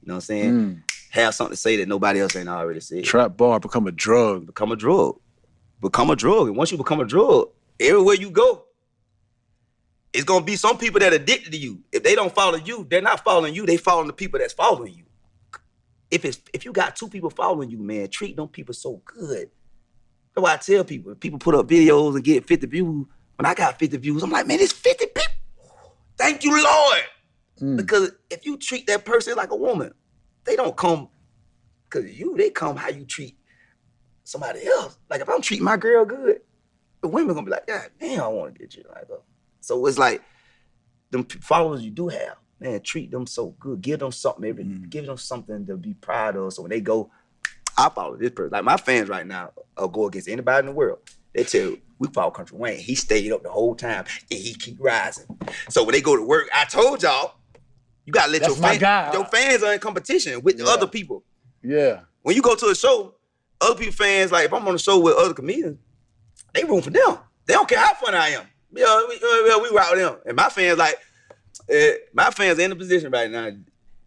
Speaker 1: You know what I'm saying? Have something to say that nobody else ain't already said.
Speaker 2: Trap bar, become a drug.
Speaker 1: Become a drug. Become a drug. And once you become a drug, everywhere you go, it's going to be some people that are addicted to you. If they don't follow you, they're not following you. They following the people that's following you. If you got 2 people following you, man, treat them people so good. That's why I tell people, if people put up videos and get 50 views, when I got 50 views, I'm like, man, it's 50 people. Thank you, Lord. Because if you treat that person like a woman, they don't come because they come how you treat somebody else. Like if I'm treating my girl good, the women gonna be like, God damn, I want to get you like her. So it's like them followers you do have, man, treat them so good. Give them something, give them something to be proud of. So when they go, I follow this person. Like my fans right now go against anybody in the world. They tell you, we follow Country Wayne. He stayed up the whole time and he keep rising. So when they go to work, I told y'all, you gotta let your fans are in competition with the other people.
Speaker 2: Yeah.
Speaker 1: When you go to a show, other people fans, like if I'm on a show with other comedians, they room for them. They don't care how funny I am. We route them. And my fans my fans in the position right now.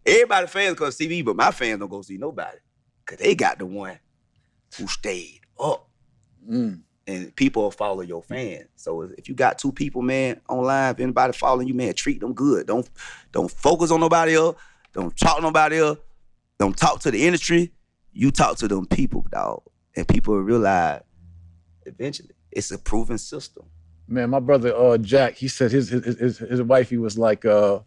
Speaker 1: Everybody fans come see me, but my fans don't go see nobody. Cause they got the one who stayed up. And people will follow your fans. So if you got 2 people, man, online, if anybody following you, man, treat them good. Don't focus on nobody else. Don't talk to nobody else. Don't talk to the industry. You talk to them people, dog. And people will realize eventually it's a proven system.
Speaker 2: Man, my brother Jack, he said his wifey was like, I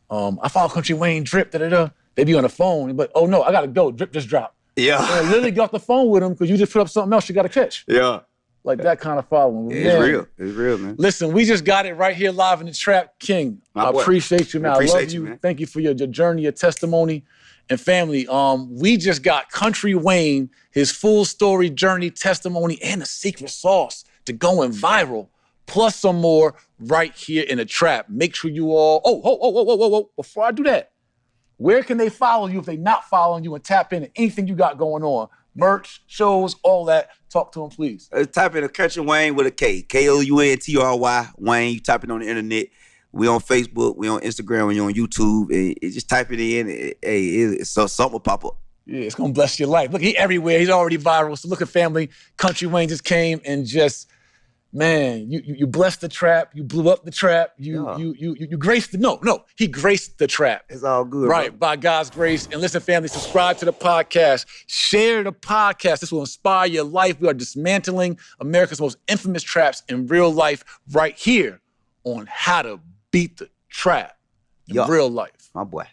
Speaker 2: follow Country Wayne, drip, da-da-da. They be on the phone, but oh no, I gotta go, drip just dropped.
Speaker 1: Yeah.
Speaker 2: And Lily got the phone with him because you just put up something else you gotta catch.
Speaker 1: Yeah.
Speaker 2: Like that kind of following.
Speaker 1: It's real. It's real, man.
Speaker 2: Listen, we just got it right here live in the Trap. King, I appreciate you, man. I love you. Man. Thank you for your journey, your testimony, and family. We just got Country Wayne, his full story, journey, testimony, and a secret sauce to going viral, plus some more right here in the Trap. Make sure you all, whoa. Before I do that, where can they follow you if they're not following you and tap into anything you got going on? Merch, shows, all that. Talk to them, please.
Speaker 1: Type in a Country Wayne with a K. K-O-U-N-T-R-Y, Wayne. You type it on the internet. We on Facebook, we on Instagram, we on YouTube. And just type it in. Something will pop up.
Speaker 2: Yeah, it's going to bless your life. Look, he's everywhere. He's already viral. So look at family. Country Wayne just came and just, man, you blessed the Trap. You blew up the Trap. You graced he graced the Trap.
Speaker 1: It's all good.
Speaker 2: Right,
Speaker 1: bro.
Speaker 2: by God's grace. And listen, family, subscribe to the podcast. Share the podcast. This will inspire your life. We are dismantling America's most infamous traps in real life right here on How to Beat the Trap in real life.
Speaker 1: My boy.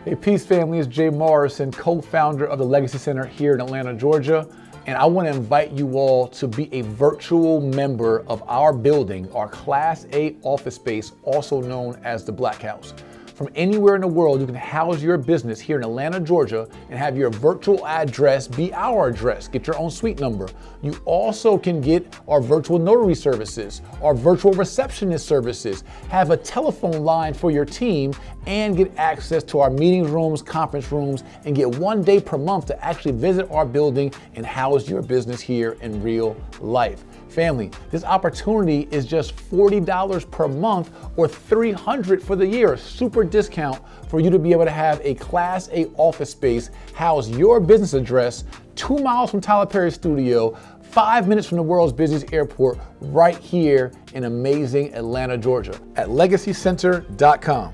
Speaker 2: Hey, peace, family. It's Jay Morrison, co-founder of the Legacy Center here in Atlanta, Georgia. And I want to invite you all to be a virtual member of our building, our Class A office space, also known as the Black House. From anywhere in the world, you can house your business here in Atlanta, Georgia, and have your virtual address be our address. Get your own suite number. You also can get our virtual notary services, our virtual receptionist services, have a telephone line for your team, and get access to our meeting rooms, conference rooms, and get 1 day per month to actually visit our building and house your business here in real life. Family, this opportunity is just $40 per month or $300 for the year. A super discount for you to be able to have a Class A office space, house your business address 2 miles from Tyler Perry's studio, 5 minutes from the world's busiest airport, right here in amazing Atlanta, Georgia at legacycenter.com.